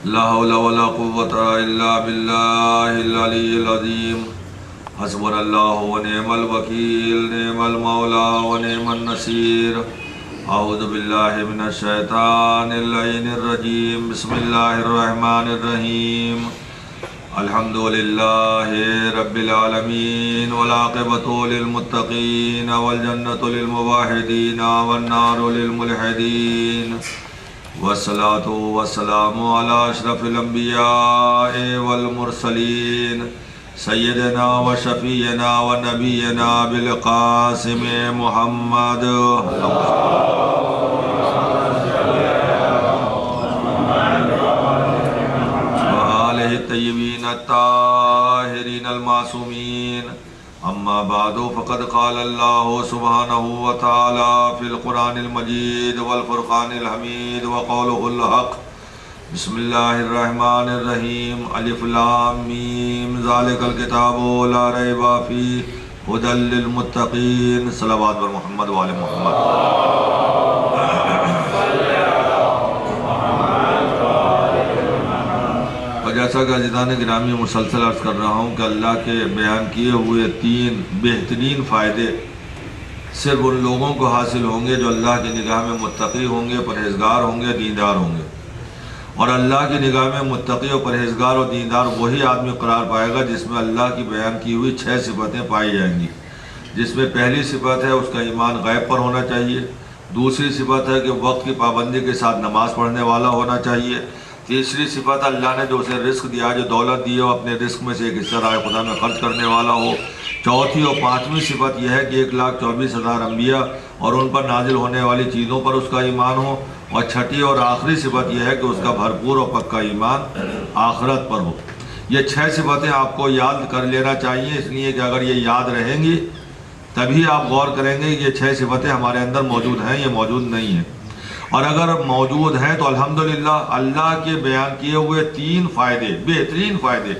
لا حول ولا قوة إلا بالله العلي العظيم حسبنا الله ونعم الوكيل نعم المولى ونعم النصير أعوذ بالله من الشيطان اللعين الرجيم بسم الله الرحمن الرحيم الحمد لله رب العالمين والعاقبة للمتقين والجنة للموحدين والنار للملحدين والصلاة والسلام على أشرف الأنبياء والمرسلين سيدنا وشفينا ونبينا بالقاسم محمد وآله الطيبين الطاهرين المعصومين اما بعد فقد قال الله سبحانه وتعالى في القرآن المجيد والفرقان الحميد وقوله الحق بسم الله الرحمن الرحيم الف لام میم ذلك الكتاب لا ریب فیہ ھدی للمتقین صلوات بر محمد وآل محمد۔ جیسا کہ عزیزان گرامی مسلسل عرض کر رہا ہوں کہ اللہ کے بیان کیے ہوئے 3 بہترین فائدے صرف ان لوگوں کو حاصل ہوں گے جو اللہ کی نگاہ میں متقی ہوں گے، پرہیزگار ہوں گے، دیندار ہوں گے۔ اور اللہ کی نگاہ میں متقی اور پرہیزگار اور دیندار وہی آدمی قرار پائے گا جس میں اللہ کی بیان کی ہوئی 6 صفتیں پائی جائیں گی، جس میں پہلی صفت ہے اس کا ایمان غیب پر ہونا چاہیے، دوسری صفت ہے کہ وقت کی پابندی کے ساتھ نماز پڑھنے والا ہونا چاہیے، تیسری صفت اللہ نے جو اسے رزق دیا، جو دولت دی ہو، اپنے رزق میں سے ایک حصہ راہ خدا میں خرچ کرنے والا ہو۔ چوتھی اور پانچویں صفت یہ ہے کہ 1,24,000 انبیاء اور ان پر نازل ہونے والی چیزوں پر اس کا ایمان ہو، اور چھٹی اور آخری صفت یہ ہے کہ اس کا بھرپور اور پکا ایمان آخرت پر ہو۔ یہ 6 صفتیں آپ کو یاد کر لینا چاہیے، اس لیے کہ اگر یہ یاد رہیں گی تبھی آپ غور کریں گے کہ یہ 6 صفتیں ہمارے اندر موجود ہیں، یہ موجود نہیں ہیں۔ اور اگر موجود ہیں تو الحمدللہ اللہ کے بیان کیے ہوئے 3 فائدے، بہترین فائدے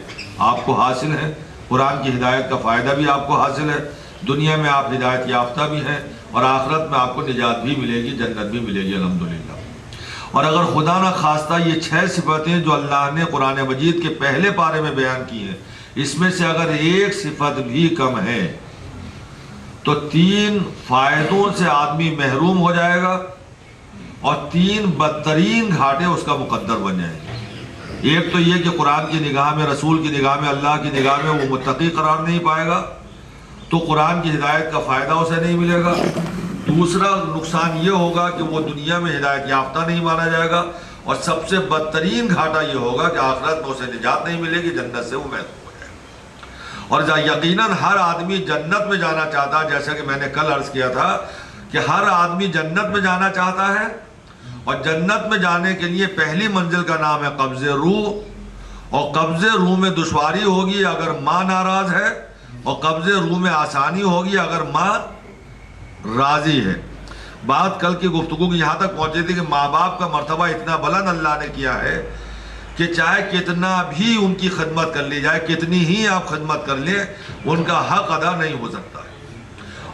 آپ کو حاصل ہیں۔ قرآن کی ہدایت کا فائدہ بھی آپ کو حاصل ہے، دنیا میں آپ ہدایت یافتہ بھی ہیں، اور آخرت میں آپ کو نجات بھی ملے گی، جنت بھی ملے گی الحمدللہ۔ اور اگر خدا نہ خواستہ یہ 6 صفتیں جو اللہ نے قرآن مجید کے پہلے پارے میں بیان کی ہیں، اس میں سے اگر ایک صفت بھی کم ہے تو 3 فائدوں سے آدمی محروم ہو جائے گا، اور 3 بدترین گھاٹے اس کا مقدر بن جائیں گے۔ ایک تو یہ کہ قرآن کی نگاہ میں، رسول کی نگاہ میں، اللہ کی نگاہ میں وہ متقی قرار نہیں پائے گا، تو قرآن کی ہدایت کا فائدہ اسے نہیں ملے گا۔ دوسرا نقصان یہ ہوگا کہ وہ دنیا میں ہدایت یافتہ نہیں مانا جائے گا، اور سب سے بدترین گھاٹا یہ ہوگا کہ آخرت میں اسے نجات نہیں ملے گی، جنت سے وہ محروم ہو جائے گا۔ اور یقیناً ہر آدمی جنت میں جانا چاہتا ہے، جیسا کہ میں نے کل عرض کیا تھا کہ ہر آدمی جنت میں جانا چاہتا ہے، اور جنت میں جانے کے لیے پہلی منزل کا نام ہے قبض روح، اور قبض روح میں دشواری ہوگی اگر ماں ناراض ہے، اور قبض روح میں آسانی ہوگی اگر ماں راضی ہے۔ بات کل کی گفتگو کی یہاں تک پہنچی تھی کہ ماں باپ کا مرتبہ اتنا بلند اللہ نے کیا ہے کہ چاہے کتنا بھی ان کی خدمت کر لی جائے، کتنی ہی آپ خدمت کر لیں، ان کا حق ادا نہیں ہو سکتا ہے۔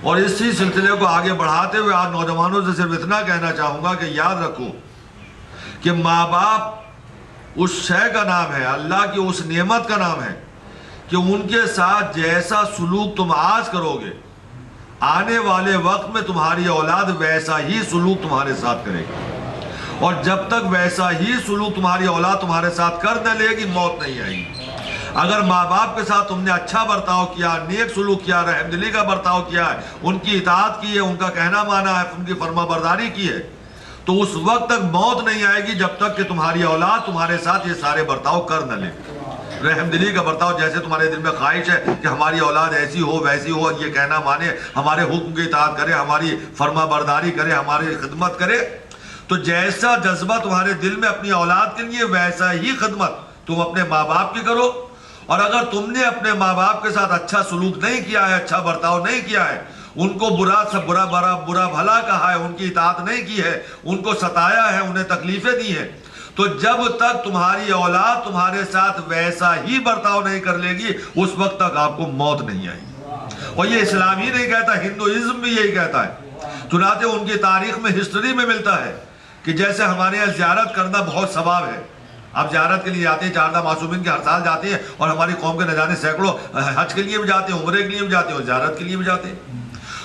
اور اسی سلسلے کو آگے بڑھاتے ہوئے آج نوجوانوں سے صرف اتنا کہنا چاہوں گا کہ یاد رکھو کہ ماں باپ اس شے کا نام ہے، اللہ کی اس نعمت کا نام ہے کہ ان کے ساتھ جیسا سلوک تم آج کرو گے، آنے والے وقت میں تمہاری اولاد ویسا ہی سلوک تمہارے ساتھ کرے گی، اور جب تک ویسا ہی سلوک تمہاری اولاد تمہارے ساتھ کر نہ لے گی، موت نہیں آئے گی۔ اگر ماں باپ کے ساتھ تم نے اچھا برتاؤ کیا، نیک سلوک کیا، رحم دلی کا برتاؤ کیا ہے، ان کی اطاعت کی ہے، ان کا کہنا مانا ہے، ان کی فرما برداری کی ہے، تو اس وقت تک موت نہیں آئے گی جب تک کہ تمہاری اولاد تمہارے ساتھ یہ سارے برتاؤ کر نہ لے۔ رحم دلی کا برتاؤ، جیسے تمہارے دل میں خواہش ہے کہ ہماری اولاد ایسی ہو ویسی ہو، یہ کہنا مانے، ہمارے حکم کی اطاعت کرے، ہماری فرما برداری کرے، ہماری خدمت کرے، تو جیسا جذبہ تمہارے دل میں اپنی اولاد کے لیے، ویسا ہی خدمت تم اپنے ماں باپ کی کرو۔ اور اگر تم نے اپنے ماں باپ کے ساتھ اچھا سلوک نہیں کیا ہے، اچھا برتاؤ نہیں کیا ہے، ان کو برا بھلا کہا ہے، ان کی اطاعت نہیں کی ہے، ان کو ستایا ہے، انہیں تکلیفیں دی ہیں، تو جب تک تمہاری اولاد تمہارے ساتھ ویسا ہی برتاؤ نہیں کر لے گی، اس وقت تک آپ کو موت نہیں آئے گی۔ اور یہ اسلام ہی نہیں کہتا، ہندوازم بھی یہی کہتا ہے۔ چنانچہ ان کی تاریخ میں، ہسٹری میں ملتا ہے کہ جیسے ہمارے یہاں زیارت کرنا بہت ثواب ہے، آپ زیارت کے لیے جاتے ہیں، 14 معصومین کے ہر سال جاتے ہیں، اور ہماری قوم کے نہ جانے سینکڑوں حج کے لیے بھی جاتے ہیں، عمرے کے لیے بھی جاتے ہیں، اور زیارت کے لیے بھی جاتے ہیں۔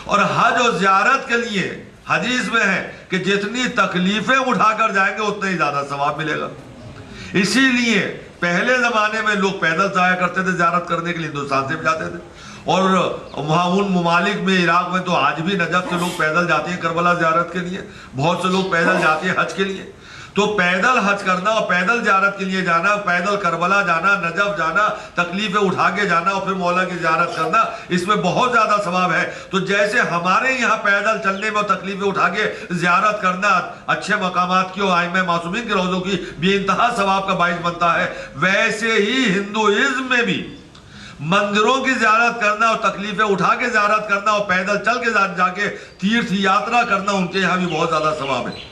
اور حج اور زیارت کے لیے حدیث میں ہے کہ جتنی تکلیفیں اٹھا کر جائیں گے اتنا ہی زیادہ ثواب ملے گا۔ اسی لیے پہلے زمانے میں لوگ پیدل جایا کرتے تھے زیارت کرنے کے لیے، ہندوستان سے بھی جاتے تھے، اور وہاں ان ممالک میں، عراق میں تو آج بھی نجف سے لوگ پیدل جاتے ہیں کربلا زیارت کے لیے، بہت سے لوگ پیدل جاتے ہیں حج کے لیے۔ تو پیدل حج کرنا اور پیدل زیارت کے لیے جانا، پیدل کربلا جانا، نجف جانا، تکلیفیں اٹھا کے جانا اور پھر مولا کی زیارت کرنا، اس میں بہت زیادہ ثواب ہے۔ تو جیسے ہمارے یہاں پیدل چلنے میں اور تکلیفیں اٹھا کے زیارت کرنا اچھے مقامات کی اور ائمہ معصومین کے روضوں کی بے انتہا ثواب کا باعث بنتا ہے، ویسے ہی ہندوازم میں بھی مندروں کی زیارت کرنا اور تکلیفیں اٹھا کے زیارت کرنا اور پیدل چل کے جا کے تیرتھ یاترا کرنا ان کے یہاں بھی بہت زیادہ ثواب ہے۔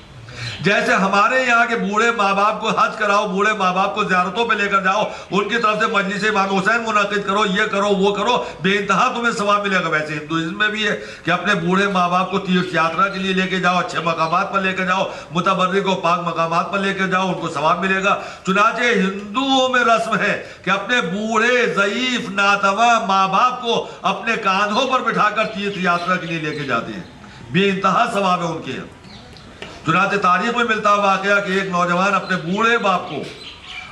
جیسے ہمارے یہاں کے بوڑھے ماں باپ کو حج کراؤ، بوڑھے ماں باپ کو زیارتوں پہ لے کر جاؤ، ان کی طرف سے مجلس امام حسین منعقد کرو، یہ کرو وہ کرو، بے انتہا تمہیں ثواب ملے گا۔ ویسے ہندوازم میں بھی ہے کہ اپنے بوڑھے ماں باپ کو تیرتھ یاترا کے لیے لے کے جاؤ، اچھے مقامات پر لے کے جاؤ، متبرک و پاک مقامات پر لے کے جاؤ، ان کو ثواب ملے گا۔ چنانچہ ہندوؤں میں رسم ہے کہ اپنے بوڑھے ضعیف ناتواں ماں باپ کو اپنے کاندھوں پر بٹھا کر تیرتھ یاترا کے لیے لے کے جاتے ہیں، بے انتہا ثواب ہے ان کے یہاں۔ چنانچہ تاریخ میں ملتا واقعہ کہ ایک نوجوان اپنے بوڑھے باپ کو،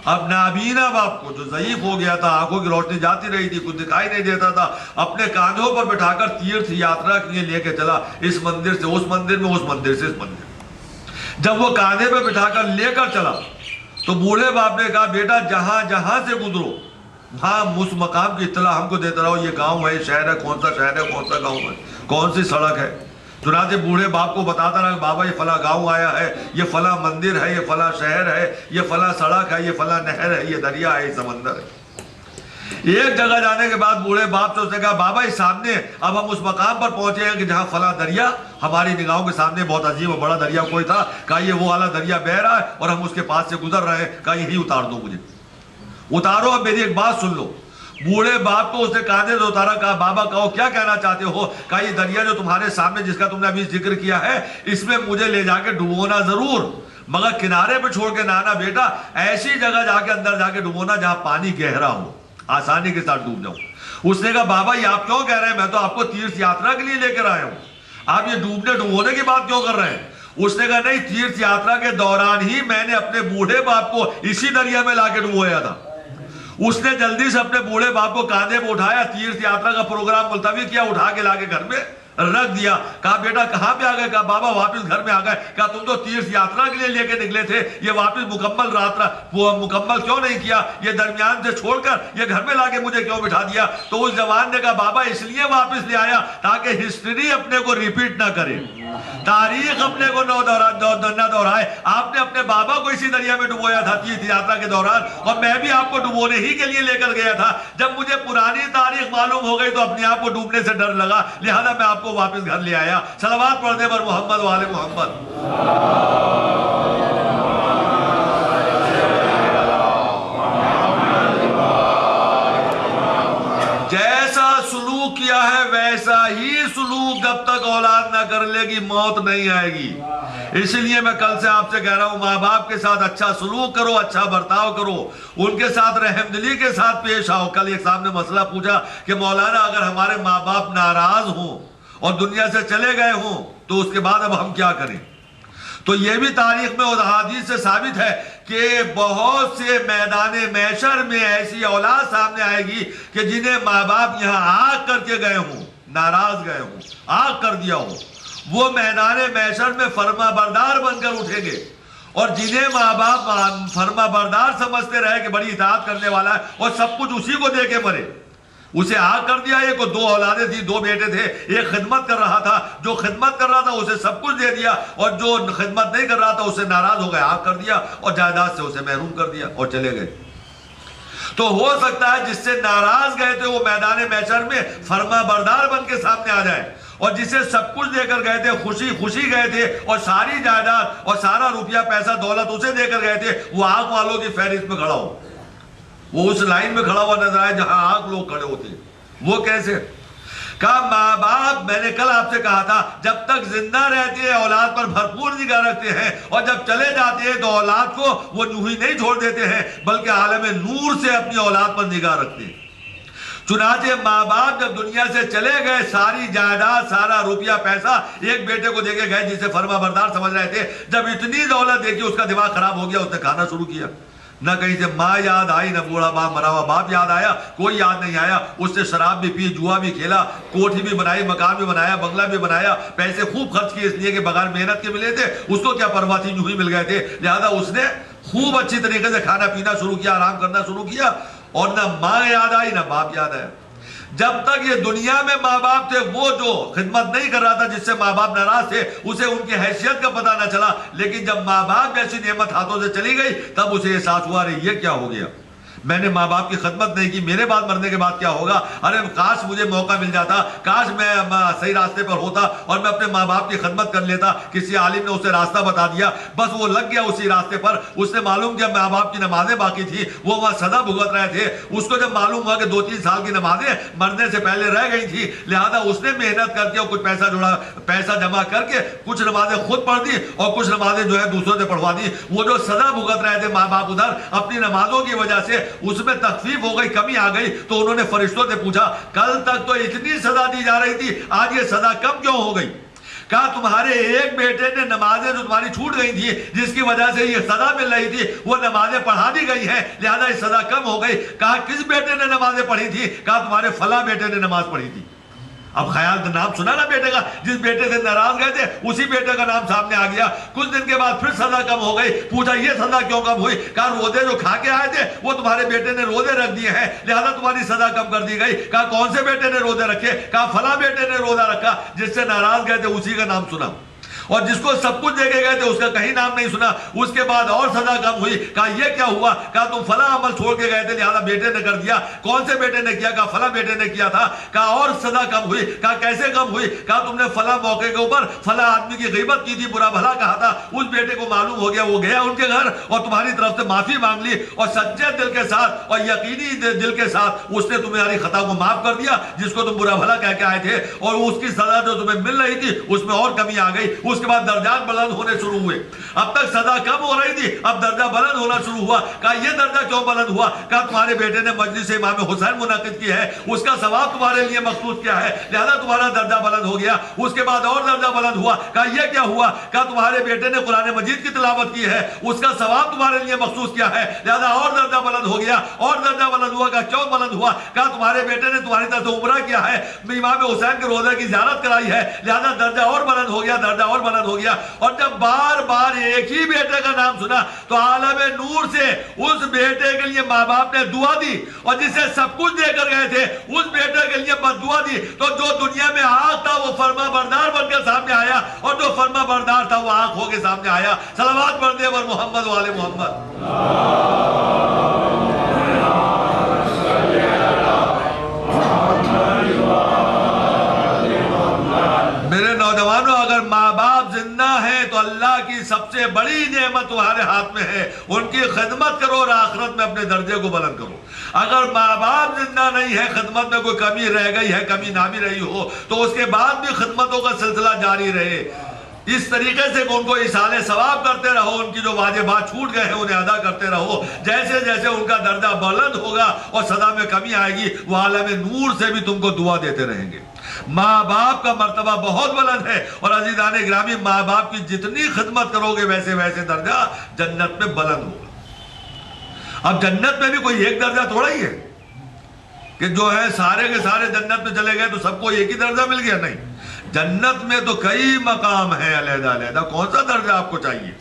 اب نابینا باپ کو جو ضعیف ہو گیا تھا، آنکھوں کی روشنی جاتی رہی تھی، کچھ دکھائی نہیں دیتا تھا، اپنے کاندھوں پر بٹھا کر تیرتھ یاترا کے لیے لے کے چلا، اس مندر سے اس مندر میں، اس مندر سے اس مندر۔ جب وہ کاندھے پہ بٹھا کر لے کر چلا تو بوڑھے باپ نے کہا، بیٹا جہاں جہاں سے گزرو وہاں اس مقام کی اطلاع ہم کو دیتے رہو، یہ گاؤں ہے، شہر ہے، کون سا شہر ہے، کون سا گاؤں ہے، کون سی سڑک ہے۔ چنانچہ بوڑھے باپ کو بتاتا رہا کہ بابا یہ فلاں گاؤں آیا ہے، یہ فلاں مندر ہے، یہ فلاں شہر ہے، یہ فلاں سڑک ہے، یہ فلاں نہر ہے، یہ دریا ہے، یہ سمندر ہے۔ ایک جگہ جانے کے بعد بوڑھے باپ سے اس نے کہا، بابا یہ سامنے اب ہم اس مقام پر پہنچے ہیں کہ جہاں فلاں دریا ہماری نگاہوں کے سامنے بہت عظیم اور بڑا دریا کوئی تھا، کہا یہ وہ والا دریا بہہ رہا ہے اور ہم اس کے پاس سے گزر رہے ہیں، کہا یہی اتار دو مجھے، اتارو، اب میری ایک بات سن لو۔ بوڑھے باپ کو اس نے کاندھے سے اتارا، کہا بابا کہو کیا کہنا چاہتے ہو؟ کہا یہ دریا جو تمہارے سامنے جس کا تم نے ابھی ذکر کیا ہے، اس میں مجھے لے جا کے ڈبونا ضرور، مگر کنارے پہ چھوڑ کے نہ آنا بیٹا، ایسی جگہ جا کے اندر جا کے ڈبونا جہاں پانی گہرا ہو، آسانی کے ساتھ ڈوب جاؤں۔ اس نے کہا بابا یہ آپ کیوں کہہ رہے ہیں؟ میں تو آپ کو تیرتھ یاترا کے لیے لے کر آیا ہوں، آپ یہ ڈوبنے ڈبونے کی بات کیوں کر رہے ہیں؟ اس نے کہا نہیں، تیرتھ یاترا کے دوران ہی میں نے اپنے بوڑھے باپ کو اسی دریا میں لا کے ڈبویا تھا۔ اس نے جلدی سے اپنے بوڑھے باپ کو کاندھے پہ اٹھایا، تیرتھ یاترا کا پروگرام ملتوی کیا، اٹھا کے لا کے گھر میں رکھ دیا۔ کہا بیٹا کہاں پہ آ گئے؟ کہا بابا واپس گھر میں آ گئے۔ کہا تم تو تیرتھ یاترا کے لیے لے کے نکلے تھے، یہ واپس مکمل کیوں نہیں کیا؟ یہ درمیان سے چھوڑ کر یہ گھر میں لا کے مجھے کیوں بٹھا دیا؟ تو اس جوان نے کہا بابا اس لیے واپس لے آیا تاکہ ہسٹری اپنے کو ریپیٹ نہ کرے، تاریخ اپنے کو نہ دہرائے۔ آپ نے اپنے بابا کو اسی دریا میں ڈبویا تھا تیرتھ یاترا کے دوران، اور میں بھی آپ کو ڈبونے ہی کے لیے لے کر گیا تھا۔ جب مجھے پرانی تاریخ معلوم ہو گئی تو اپنے آپ کو ڈوبنے سے ڈر لگا، لہذا میں آپ کو واپس گھر لے آیا۔ صلوات پڑھنے پر محمد و آل محمد۔ جیسا سلوک کیا ہے ویسا ہی سلوک جب تک اولاد نہ کر لے گی موت نہیں آئے گی۔ اس لیے میں کل سے آپ سے کہہ رہا ہوں، ماں باپ کے ساتھ اچھا سلوک کرو، اچھا برتاؤ کرو، ان کے ساتھ رحم دلی کے ساتھ پیش آؤ۔ کل ایک صاحب نے مسئلہ پوچھا کہ مولانا اگر ہمارے ماں باپ ناراض ہوں اور دنیا سے چلے گئے ہوں تو اس کے بعد اب ہم کیا کریں؟ تو یہ بھی تاریخ میں اور احادیث سے ثابت ہے کہ بہت سے میدان محشر میں ایسی اولاد سامنے آئے گی کہ جنہیں ماں باپ یہاں آگ کر کے گئے ہوں، ناراض گئے ہوں، آگ کر دیا ہو، وہ میدان محشر میں فرما بردار بن کر اٹھیں گے، اور جنہیں ماں باپ فرما بردار سمجھتے رہے کہ بڑی اطاعت کرنے والا ہے اور سب کچھ اسی کو دے کے مرے، اسے آگ کر دیا۔ ایک کو 2 اولادیں تھی، 2 بیٹے تھے، ایک خدمت کر رہا تھا، جو خدمت کر رہا تھا اسے سب کچھ دے دیا، اور جو خدمت نہیں کر رہا تھا اسے ناراض ہو گئے، آگ کر دیا اور جائیداد سے اسے محروم کر دیا اور چلے گئے۔ تو ہو سکتا ہے جس سے ناراض گئے تھے وہ میدان محشر میں فرما بردار بن کے سامنے آ جائے، اور جسے سب کچھ دے کر گئے تھے، خوشی خوشی گئے تھے اور ساری جائیداد اور سارا روپیہ پیسہ دولت اسے دے کر گئے تھے، وہ آگ والوں کی فہرست میں کھڑا ہو، وہ اس لائن میں کھڑا ہوا نظر آئے جہاں آگ لوگ کھڑے ہوتے ہیں۔ وہ کیسے؟ کہا ماں باپ، میں نے کل آپ سے کہا تھا، جب تک زندہ رہتے ہیں اولاد پر بھرپور نگاہ رکھتے ہیں، اور جب چلے جاتے ہیں تو اولاد کو وہ یوں ہی نہیں چھوڑ دیتے ہیں بلکہ عالم نور سے اپنی اولاد پر نگاہ رکھتے ہیں۔ چنانچہ ماں باپ جب دنیا سے چلے گئے، ساری جائیداد، سارا روپیہ پیسہ ایک بیٹے کو دے کے گئے جسے فرما بردار سمجھ رہے تھے۔ جب اتنی دولت دیکھی اس کا دماغ خراب ہو گیا، اس نے کھانا شروع کیا۔ نہ کہیں سے ماں یاد آئی، نہ بوڑھا باپ مرا ہوا باپ یاد آیا، کوئی یاد نہیں آیا۔ اس نے شراب بھی پی، جوا بھی کھیلا، کوٹھی بھی بنائی، مکان بھی بنایا، بنگلہ بھی بنایا، پیسے خوب خرچ کیے، اس لیے کہ بغیر محنت کے ملے تھے، اس کو کیا پرواہ تھی، یوں ہی مل گئے تھے۔ لہذا اس نے خوب اچھی طریقے سے کھانا پینا شروع کیا، آرام کرنا شروع کیا، اور نہ ماں یاد آئی نہ باپ یاد آیا۔ جب تک یہ دنیا میں ماں باپ تھے، وہ جو خدمت نہیں کر رہا تھا، جس سے ماں باپ ناراض تھے، اسے ان کی حیثیت کا پتہ نہ چلا۔ لیکن جب ماں باپ جیسی نعمت ہاتھوں سے چلی گئی، تب اسے احساس ہوا، ارے یہ کیا ہو گیا، میں نے ماں باپ کی خدمت نہیں کی، میرے بعد مرنے کے بعد کیا ہوگا، ارے کاش مجھے موقع مل جاتا، کاش میں صحیح راستے پر ہوتا اور میں اپنے ماں باپ کی خدمت کر لیتا، کسی عالم نے اسے راستہ بتا دیا، بس وہ لگ گیا اسی راستے پر۔ اس نے معلوم کیا ماں باپ کی نمازیں باقی تھی، وہ وہاں سزا بھگت رہے تھے۔ اس کو جب معلوم ہوا کہ 2-3 سال کی نمازیں مرنے سے پہلے رہ گئی تھی، لہذا اس نے محنت کر کے اور کچھ پیسہ جمع کر کے کچھ نمازیں خود پڑھ دی اور کچھ نمازیں جو ہے دوسروں سے پڑھوا دی۔ وہ جو سزا بھگت رہے تھے ماں باپ ادھر اپنی نمازوں کی وجہ سے، اس میں تخفیف ہو گئی، کمی آ گئی، تو انہوں نے فرشتوں سے پوچھا، کل تک تو اتنی سزا دی جا رہی تھی، آج یہ سزا کم کیوں ہو گئی؟ کہا تمہارے ایک بیٹے نے نمازیں جو تمہاری چھوٹ گئی تھی، جس کی وجہ سے یہ سزا مل رہی تھی، وہ نمازیں پڑھا دی گئی ہیں، لہذا یہ سزا کم ہو گئی۔ کہا کس بیٹے نے نمازیں پڑھی تھی؟ کہا تمہارے فلاں بیٹے نے نماز پڑھی تھی۔ اب خیال کا نام سنا نا بیٹے کا، جس بیٹے سے ناراض گئے تھے اسی بیٹے کا نام سامنے آ گیا۔ کچھ دن کے بعد پھر سزا کم ہو گئی، پوچھا یہ سزا کیوں کم ہوئی؟ کہا روزے جو کھا کے آئے تھے وہ تمہارے بیٹے نے روزے رکھ دیے ہیں، لہذا تمہاری سزا کم کر دی گئی۔ کہا کون سے بیٹے نے روزے رکھے؟ کہا فلاں بیٹے نے روزہ رکھا، جس سے ناراض گئے تھے اسی کا نام سنا، اور جس کو سب کچھ دے کے گئے تھے اس کا کہیں نام نہیں سنا۔ اس کے بعد اور سزا کم ہوئی۔ کہا یہ کیا ہوا؟ کہا تم فلاں عمل چھوڑ کے گئے تھے، لہذا بیٹے نے کر دیا۔ کون سے بیٹے نے کیا؟ کہا فلاں بیٹے نے کیا تھا۔ کہا اور سزا کم ہوئی۔ کہا کیسے کم ہوئی؟ کہا تم نے فلاں موقع کے اوپر فلاں آدمی کی غیبت کی تھی، برا بھلا کہا تھا، اس بیٹے کو معلوم ہو گیا، وہ گیا ان کے گھر اور تمہاری طرف سے معافی مانگ لی، اور سچے دل کے ساتھ اور یقینی دل کے ساتھ اس نے تمہاری خطا کو معاف کر دیا، جس کو تم برا بھلا کہہ کے آئے تھے، اور اس کی سزا جو تمہیں مل رہی تھی اس میں اور کمی آ گئی۔ اس کے بعد درجات بلند ہونے شروع ہوئے، اب تک سزا کم ہو رہی تھی، اب درجہ بلند ہونا شروع ہوا۔ کہا یہ درجہ کیوں بلند ہوا؟ کہا تمہارے بیٹے نے مجلس امام حسین منعقد کی ہے، اس کا ثواب تمہارے لیے مخصوص کیا ہے، لہذا تمہارا درجہ بلند ہو گیا۔ اس کے بعد اور درجہ بلند ہوا۔ کہا یہ کیا ہوا؟ کہا تمہارے بیٹے نے قرآن مجید کی تلاوت کی ہے، اس کا ثواب تمہارے لیے مخصوص کیا ہے، لہذا اور درجہ بلند ہو گیا، اور درجہ بلند ہوا۔ کہا کیوں بلند ہوا؟ کہا تمہارے بیٹے نے تمہاری طرف سے عمرہ کیا ہے، امام حسین کے روضے کی زیارت کرائی ہے، لہذا درجہ اور بلند ہو گیا، درجہ اور بلند ہو گیا۔ اور جب بار بار ایک ہی بیٹے کا نام سنا تو عالم نور سے اس بیٹے کے لیے ماں باپ نے دعا دی، اور جسے سب کچھ دے کر گئے تھے اس بیٹے کے لیے بد دعا دی۔ تو جو دنیا میں آنکھ تھا وہ فرما بردار بن کے سامنے آیا، اور جو فرما بردار تھا وہ آنکھ ہو کے سامنے آیا۔ صلوات پڑھ دے بر محمد والے محمد۔ میرے نوجوانوں، اگر ماں باپ زندہ ہیں تو اللہ کی سب سے بڑی نعمت تمہارے ہاتھ میں ہے، ان کی خدمت کرو اور آخرت میں اپنے درجے کو بلند کرو۔ اگر ماں باپ زندہ نہیں ہے، خدمت میں کوئی کمی رہ گئی ہے، کمی نہ بھی رہی ہو، تو اس کے بعد بھی خدمتوں کا سلسلہ جاری رہے، اس طریقے سے کہ ان کو ایصال ثواب کرتے رہو، ان کی جو واجبات چھوٹ گئے ہیں انہیں ادا کرتے رہو۔ جیسے جیسے ان کا درجہ بلند ہوگا اور سزا میں کمی آئے گی، وہ عالم نور سے بھی تم کو دعا دیتے رہیں گے۔ ماں باپ کا مرتبہ بہت بلند ہے، اور عزیزان گرامی، ماں باپ کی جتنی خدمت کرو گے ویسے ویسے درجہ جنت میں بلند ہوگا۔ اب جنت میں بھی کوئی ایک درجہ تھوڑا ہی ہے کہ جو ہے سارے کے سارے جنت میں چلے گئے تو سب کو ایک ہی درجہ مل گیا، نہیں۔ جنت میں تو کئی مقام ہیں علیحدہ علیحدہ، کون سا درجہ آپ کو چاہیے؟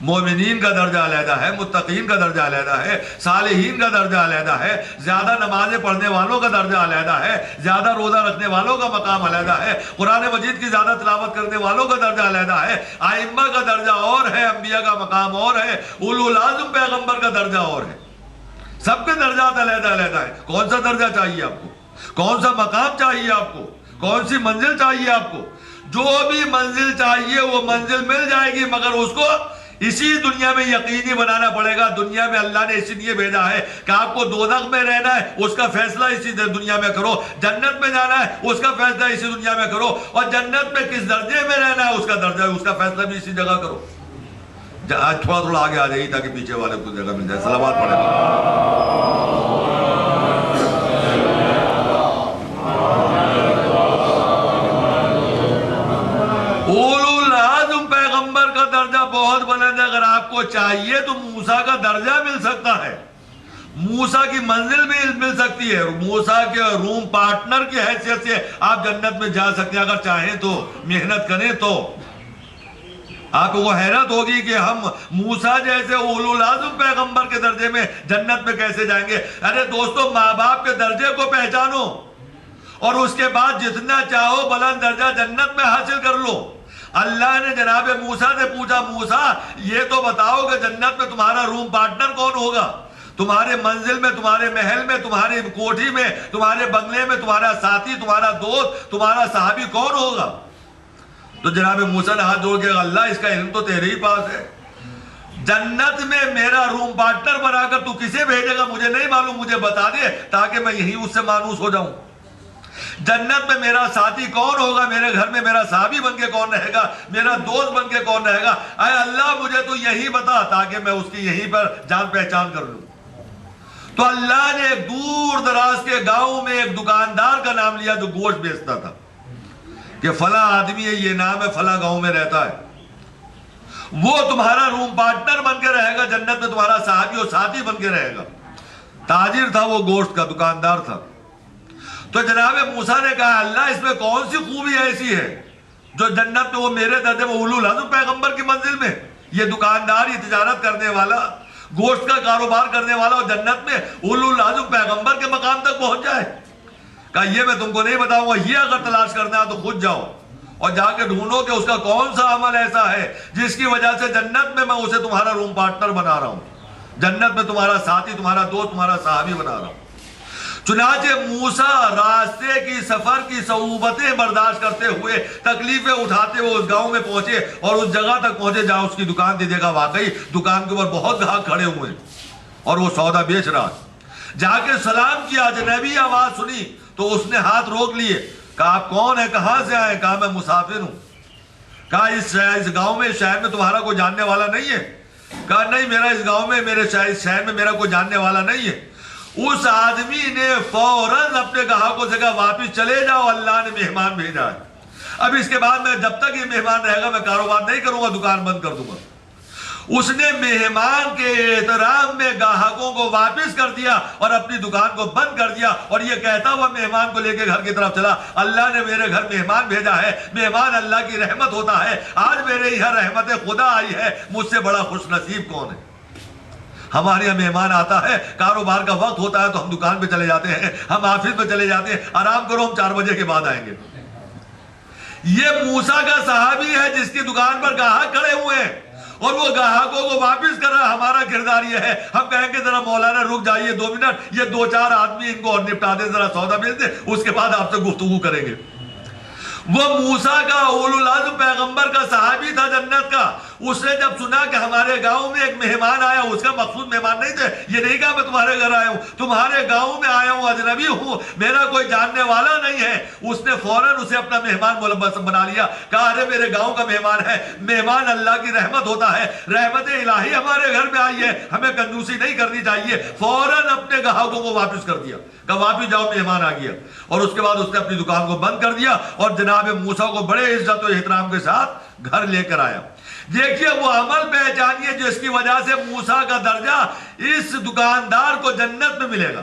مومنین کا درجہ علیحدہ ہے، متقین کا درجہ علیحدہ ہے، صالحین کا درجہ علیحدہ ہے، زیادہ نمازیں پڑھنے والوں کا درجہ علیحدہ ہے، زیادہ روزہ رکھنے والوں کا مقام علیحدہ ہے، قرآن مجید کی زیادہ تلاوت کرنے والوں کا درجہ علیحدہ ہے، ائمہ کا درجہ اور ہے، انبیاء کا مقام اور ہے، اولو العزم پیغمبر کا درجہ اور ہے۔ سب کے درجات علیحدہ علیحدہ ہے۔ کون سا درجہ چاہیے آپ کو؟ کون سا مقام چاہیے آپ کو؟ کون سی منزل چاہیے آپ کو؟ جو بھی منزل چاہیے وہ منزل مل جائے گی، مگر اس کو اسی دنیا میں یقینی بنانا پڑے گا. دنیا میں اللہ نے اسی لیے بھیجا ہے کہ آپ کو دوزخ میں رہنا ہے، اس کا فیصلہ اسی دنیا میں کرو. جنت میں جانا ہے، اس کا فیصلہ اسی دنیا میں کرو. اور جنت میں کس درجے میں رہنا ہے، اس کا درجہ، اس کا فیصلہ بھی اسی جگہ کرو. آج تھوڑا آگے آ جائیے تاکہ پیچھے والے کو جگہ مل جائے. صلوات پڑھے گا. پیغمبر کا درجہ بہت بلند ہے. اگر آپ کو چاہیے تو موسیٰ کا درجہ مل سکتا ہے، موسیٰ کی منزل بھی مل سکتی ہے، موسیٰ کے روم پارٹنر کی حیثیت سے آپ جنت میں جا سکتے ہیں اگر چاہیں تو، محنت کریں تو. آپ کو حیرت ہوگی کہ ہم موسیٰ جیسے اولو العزم پیغمبر کے درجے میں جنت میں کیسے جائیں گے. ارے دوستو، ماں باپ کے درجے کو پہچانو اور اس کے بعد جتنا چاہو بلند درجہ جنت میں حاصل کر لو. اللہ نے جناب موسیٰ سے پوچھا، موسیٰ یہ تو بتاؤ کہ جنت میں تمہارا روم پارٹنر کون ہوگا، تمہارے منزل میں، تمہارے محل میں، تمہاری کوٹھی میں، تمہارے بنگلے میں تمہارا ساتھی، تمہارا دوست، تمہارا صحابی کون ہوگا؟ تو جناب موسیٰ نے ہاتھ جوڑ کے اللہ اس کا علم تو تیرے ہی پاس ہے. جنت میں میرا روم پارٹنر بنا کر تو کسے بھیجے گا مجھے نہیں معلوم، مجھے بتا دے تاکہ میں یہی اس سے مانوس ہو جاؤں. جنت میں میرا ساتھی کون ہوگا، میرے گھر میں میرا صحابی بن کے کون رہے گا، میرا دوست بن کے کون رہے گا. اے اللہ مجھے تو یہی بتا تاکہ میں اس کی یہیں پر جان پہچان کر لوں. تو اللہ نے ایک دور دراز کے گاؤں میں ایک دکاندار کا نام لیا جو گوشت بیچتا تھا کہ فلاں آدمی ہے، یہ نام ہے، فلاں گاؤں میں رہتا ہے، وہ تمہارا روم پارٹنر بن کے رہے گا جنت میں، تمہارا صحابی اور ساتھی بن کے رہے گا. تاجر تھا وہ، گوشت کا دکاندار تھا. تو جناب موسیٰ نے کہا اللہ اس میں کون سی خوبی ایسی ہے جو جنت میں وہ میرے درجے میں اولو العزم پیغمبر کی منزل میں، یہ دکاندار، یہ تجارت کرنے والا، گوشت کا کاروبار کرنے والا، اور جنت میں اولو العزم پیغمبر کے مقام تک پہنچ جائے. کہا یہ میں تم کو نہیں بتاؤں گا، یہ اگر تلاش کرنا ہے تو خود جاؤ اور جا کے ڈھونڈو کہ اس کا کون سا عمل ایسا ہے جس کی وجہ سے جنت میں اسے تمہارا روم پارٹنر بنا رہا ہوں، جنت میں تمہارا ساتھی، تمہارا دوست، تمہارا صحابی بنا رہا ہوں. چنانچہ موسیٰ راستے کی سفر کی صعوبتیں برداشت کرتے ہوئے، تکلیفیں اٹھاتے ہوئے اس گاؤں میں پہنچے اور اس جگہ تک پہنچے جہاں اس کی دکان تھی. دیکھا واقعی دکان کے اوپر بہت گاہک کھڑے ہوئے اور وہ سودا بیچ رہا. جا کے سلام کیا، اجنبی آواز سنی تو اس نے ہاتھ روک لیے. کہا آپ کون ہیں، کہاں سے آئے؟ کہا میں مسافر ہوں. کہا اس گاؤں میں، شہر میں تمہارا کوئی جاننے والا نہیں ہے؟ کہا نہیں، میرا اس گاؤں میں، میرے شہر میں میرا کوئی جاننے والا نہیں ہے. اس آدمی نے فوراً اپنے گاہکوں سے کہا واپس چلے جاؤ، اللہ نے مہمان بھیجا ہے. اب اس کے بعد میں جب تک یہ مہمان رہے گا میں کاروبار نہیں کروں گا، دکان بند کر دوں گا. اس نے مہمان کے احترام میں گاہکوں کو واپس کر دیا اور اپنی دکان کو بند کر دیا، اور یہ کہتا ہوا مہمان کو لے کے گھر کی طرف چلا، اللہ نے میرے گھر مہمان بھیجا ہے، مہمان اللہ کی رحمت ہوتا ہے، آج میرے یہاں رحمت خدا آئی ہے، مجھ سے بڑا خوش نصیب کون ہے. ہمارے یہاں مہمان آتا ہے، کاروبار کا وقت ہوتا ہے تو ہم دکان پہ چلے جاتے ہیں، ہم آفس پہ چلے جاتے ہیں، آرام کرو ہم 4 بجے کے بعد آئیں گے. یہ موسیٰ کا صحابی ہے جس کی دکان پر گاہک کھڑے ہوئے ہیں اور وہ گاہکوں کو واپس کر رہا. ہمارا کردار یہ ہے، ہم کہیں گے ذرا مولانا رک جائیے 2 منٹ، یہ 2-4 آدمی ان کو اور نپٹا دیں، ذرا سودا بیچ دیں، اس کے بعد آپ سے گفتگو کریں گے. وہ موسیٰ کا اولو العزم پیغمبر کا صحابی تھا جنت کا. اس نے جب سنا کہ ہمارے گاؤں میں ایک مہمان آیا، اس کا مقصود مہمان نہیں تھے، یہ نہیں کہا میں تمہارے گھر آیا ہوں، تمہارے گاؤں میں آیا ہوں، اجنبی ہوں، میرا کوئی جاننے والا نہیں ہے. اس نے فوراً اسے اپنا مہمان بنا لیا. کہا ارے میرے گاؤں کا مہمان ہے، مہمان اللہ کی رحمت ہوتا ہے، رحمت الہی ہمارے گھر میں آئی ہے، ہمیں کنجوسی نہیں کرنی چاہیے. فوراً اپنے گاہکوں کو واپس کر دیا، کہا واپس جاؤ مہمان آ گیا. اور اس کے بعد اس نے اپنی دکان کو بند کر دیا اور جناب موسیٰ کو بڑے عزت و احترام کے ساتھ گھر لے کر آیا. دیکھیے وہ عمل پہچانیے جس کی وجہ سے موسیٰ کا درجہ اس دکاندار کو جنت میں ملے گا.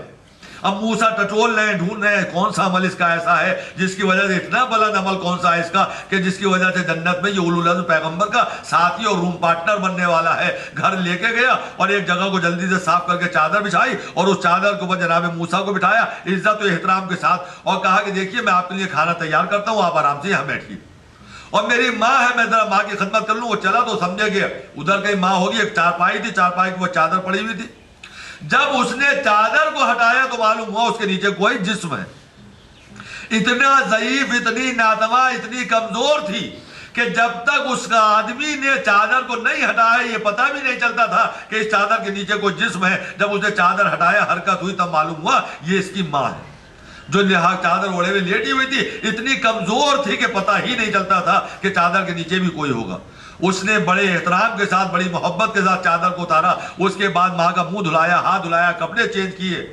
اب موسیٰ ٹٹول رہے ہیں، ڈھونڈ رہے ہیں کون سا عمل اس کا ایسا ہے جس کی وجہ سے اتنا بلند عمل کون سا ہے اس کا کہ جس کی وجہ سے جنت میں یہ اولو العزم پیغمبر کا ساتھی اور روم پارٹنر بننے والا ہے. گھر لے کے گیا اور ایک جگہ کو جلدی سے صاف کر کے چادر بچھائی اور اس چادر کے اوپر جناب موسیٰ کو بٹھایا عزت و احترام کے ساتھ اور کہا کہ دیکھیے میں آپ کے لیے کھانا تیار کرتا ہوں، آپ آرام سے یہاں بیٹھیے، اور میری ماں ہے میں ذرا ماں کی خدمت کر لوں. وہ چلا تو سمجھے گیا ادھر کہیں ماں ہوگی، ایک چارپائی تھی، چارپائی کی وہ چادر پڑی ہوئی تھی. جب اس نے چادر کو ہٹایا تو معلوم ہوا اس کے نیچے کوئی جسم ہے. اتنا ضعیف، اتنی ناتواں، اتنی کمزور تھی کہ جب تک اس کا آدمی نے چادر کو نہیں ہٹایا یہ پتہ بھی نہیں چلتا تھا کہ اس چادر کے نیچے کوئی جسم ہے. جب اس نے چادر ہٹایا حرکت ہوئی تب معلوم ہوا یہ اس کی ماں ہے جو چادر اوڑے ہوئے لیٹی ہوئی تھی. اتنی کمزور تھی کہ پتہ ہی نہیں چلتا تھا کہ چادر کے نیچے بھی کوئی ہوگا. اس نے بڑے احترام کے ساتھ بڑی محبت کے ساتھ چادر کو اتارا. اس کے بعد ماں کا منہ دھلایا, ہاتھ دھلایا, کپڑے چینج کیے,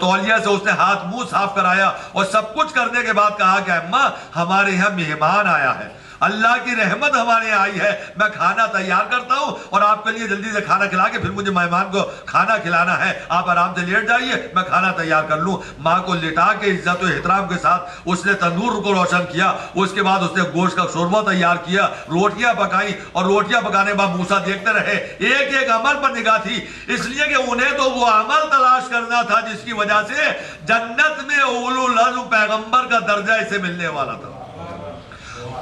تولیہ سے اس نے ہاتھ منہ صاف کرایا اور سب کچھ کرنے کے بعد کہا کہ اماں ہمارے یہاں مہمان آیا ہے, اللہ کی رحمت ہمارے یہاں آئی ہے, میں کھانا تیار کرتا ہوں اور آپ کے لیے جلدی سے کھانا کھلا کے پھر مجھے مہمان کو کھانا کھلانا ہے, آپ آرام سے لیٹ جائیے میں کھانا تیار کر لوں. ماں کو لٹا کے عزت و احترام کے ساتھ اس نے تندور کو روشن کیا. اس کے بعد اس نے گوشت کا شوربہ تیار کیا, روٹیاں پکائی اور روٹیاں پکانے کے بعد موسیٰ دیکھتے رہے. ایک ایک عمل پر نگاہ تھی, اس لیے کہ انہیں تو وہ عمل تلاش کرنا تھا جس کی وجہ سے جنت میں اولو العزم پیغمبر کا درجہ اسے ملنے والا تھا.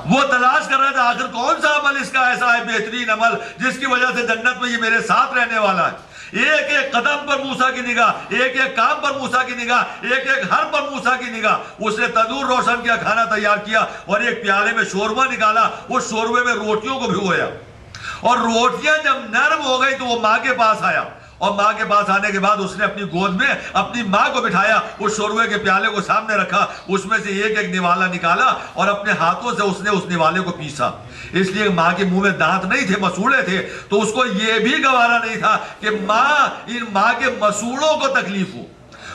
وہ تلاش کر رہا تھا آخر کون سا عمل اس کا ایسا ہے بہترین عمل جس کی وجہ سے جنت میں یہ میرے ساتھ رہنے والا ہے. ایک ایک قدم پر موسیٰ کی نگاہ, ایک ایک کام پر موسیٰ کی نگاہ, ایک ایک حرف پر موسیٰ کی نگاہ. اس نے تندور روشن کیا, کھانا تیار کیا اور ایک پیالے میں شوربہ نکالا. اس شوربے میں روٹیوں کو بھگویا اور روٹیاں جب نرم ہو گئی تو وہ ماں کے پاس آیا اور ماں کے پاس آنے کے بعد اس نے اپنی گود میں اپنی ماں کو بٹھایا, اس شوربے کے پیالے کو سامنے رکھا, اس میں سے ایک ایک نوالا نکالا اور اپنے ہاتھوں سے اس نے اس نوالے کو پیسا. اس لیے ماں کے منہ میں دانت نہیں تھے, مسوڑے تھے, تو اس کو یہ بھی گوارا نہیں تھا کہ ماں کے مسوڑوں کو تکلیف ہو.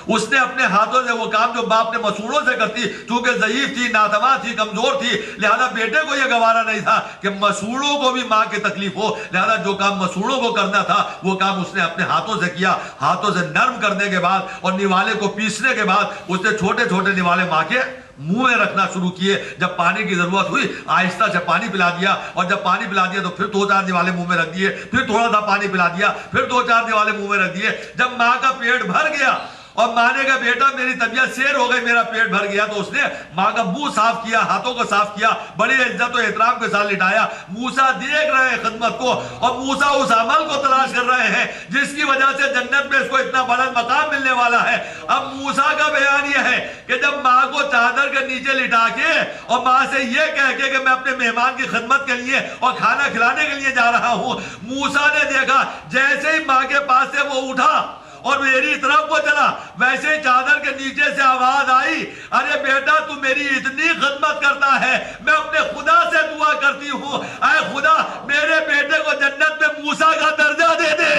اس نے اپنے ہاتھوں سے وہ کام جو باپ نے مسوڑوں سے کرتی, چونکہ ضعیف تھی, ناتواں تھی, کمزور تھی, لہذا بیٹے کو یہ گوارا نہیں تھا کہ مسوڑوں کو بھی ماں کی تکلیف ہو. لہذا جو کام مسوڑوں کو کرنا تھا وہ کام اس نے اپنے ہاتھوں سے کیا. ہاتھوں سے نرم کرنے کے بعد اور نوالے کو پیسنے کے بعد اس نے چھوٹے چھوٹے نوالے ماں کے منہ میں رکھنا شروع کیے. جب پانی کی ضرورت ہوئی آہستہ سے پانی پلا دیا, اور جب پانی پلا دیا تو پھر 2-4 نوالے منہ میں رکھ دیے, پھر تھوڑا سا پانی پلا دیا, پھر 2-4 نوالے منہ میں رکھ دیے. جب ماں کا پیٹ بھر گیا اور ماں نے کہا بیٹا میری طبیعت سیر ہو گئی, میرا پیٹ بھر گیا, تو اس نے ماں کا منہ صاف کیا, ہاتھوں کو صاف کیا, بڑی عزت و احترام کے ساتھ لٹایا. موسیٰ دیکھ رہے ہیں خدمت کو اور موسیٰ اس عمل کو تلاش کر رہے ہیں جس کی وجہ سے جنت میں اس کو اتنا بڑا مقام ملنے والا ہے. اب موسیٰ کا بیان یہ ہے کہ جب ماں کو چادر کے نیچے لٹا کے اور ماں سے یہ کہہ کے کہ میں اپنے مہمان کی خدمت کے لیے اور کھانا کھلانے کے لیے جا رہا ہوں, موسیٰ نے دیکھا جیسے ہی ماں کے پاس سے وہ اٹھا اور میری طرف وہ چلا, ویسے ہی چادر کے نیچے سے آواز آئی, ارے بیٹا تو میری اتنی خدمت کرتا ہے, میں اپنے خدا سے دعا کرتی ہوں اے خدا میرے بیٹے کو جنت میں موسیٰ کا درجہ دے دے.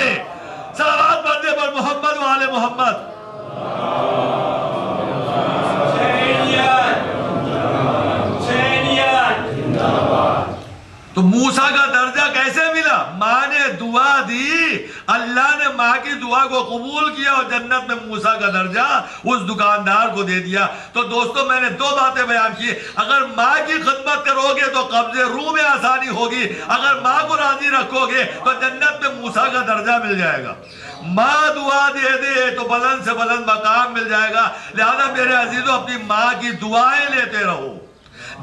صلوات پڑھنے پر محمد و آل محمد. تو موسیٰ کا درجہ کیسے ملا؟ ماں نے دعا دی, اللہ نے ماں کی دعا کو قبول کیا اور جنت میں موسیٰ کا درجہ اس دکاندار کو دے دیا. تو دوستو میں نے 2 باتیں بیان کی. اگر ماں کی خدمت کرو گے تو قبض روح میں آسانی ہوگی, اگر ماں کو راضی رکھو گے تو جنت میں موسیٰ کا درجہ مل جائے گا. ماں دعا دے دے تو بلند سے بلند مقام مل جائے گا. لہذا میرے عزیزو اپنی ماں کی دعائیں لیتے رہو,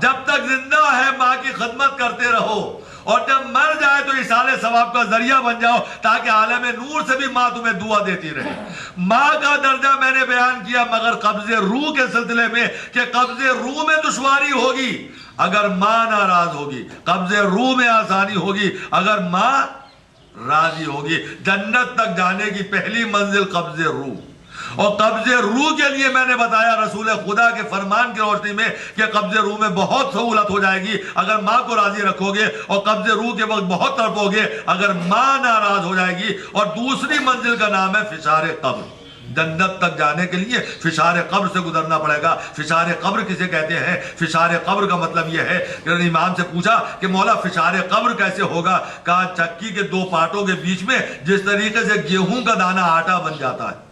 جب تک زندہ ہے ماں کی خدمت کرتے رہو, اور جب مر جائے تو ایصال ثواب کا ذریعہ بن جاؤ تاکہ عالم نور سے بھی ماں تمہیں دعا دیتی رہے. ماں کا درجہ میں نے بیان کیا, مگر قبض روح کے سلسلے میں کہ قبض روح میں دشواری ہوگی اگر ماں ناراض ہوگی, قبض روح میں آسانی ہوگی اگر ماں راضی ہوگی. جنت تک جانے کی پہلی منزل قبض روح, اور قبض روح کے لیے میں نے بتایا رسول خدا کے فرمان کی روشنی میں کہ قبض روح میں بہت سہولت ہو جائے گی اگر ماں کو راضی رکھو گے, اور قبض روح کے وقت بہت تڑپو گے اگر ماں ناراض ہو جائے گی. اور دوسری منزل کا نام ہے فشار قبر. جنت تک جانے کے لیے فشار قبر سے گزرنا پڑے گا. فشار قبر کسے کہتے ہیں؟ فشار قبر کا مطلب یہ ہے کہ امام سے پوچھا کہ مولا فشار قبر کیسے ہوگا؟ کہا چکی کے 2 پارٹوں کے بیچ میں جس طریقے سے گیہوں کا دانہ آٹا بن جاتا ہے,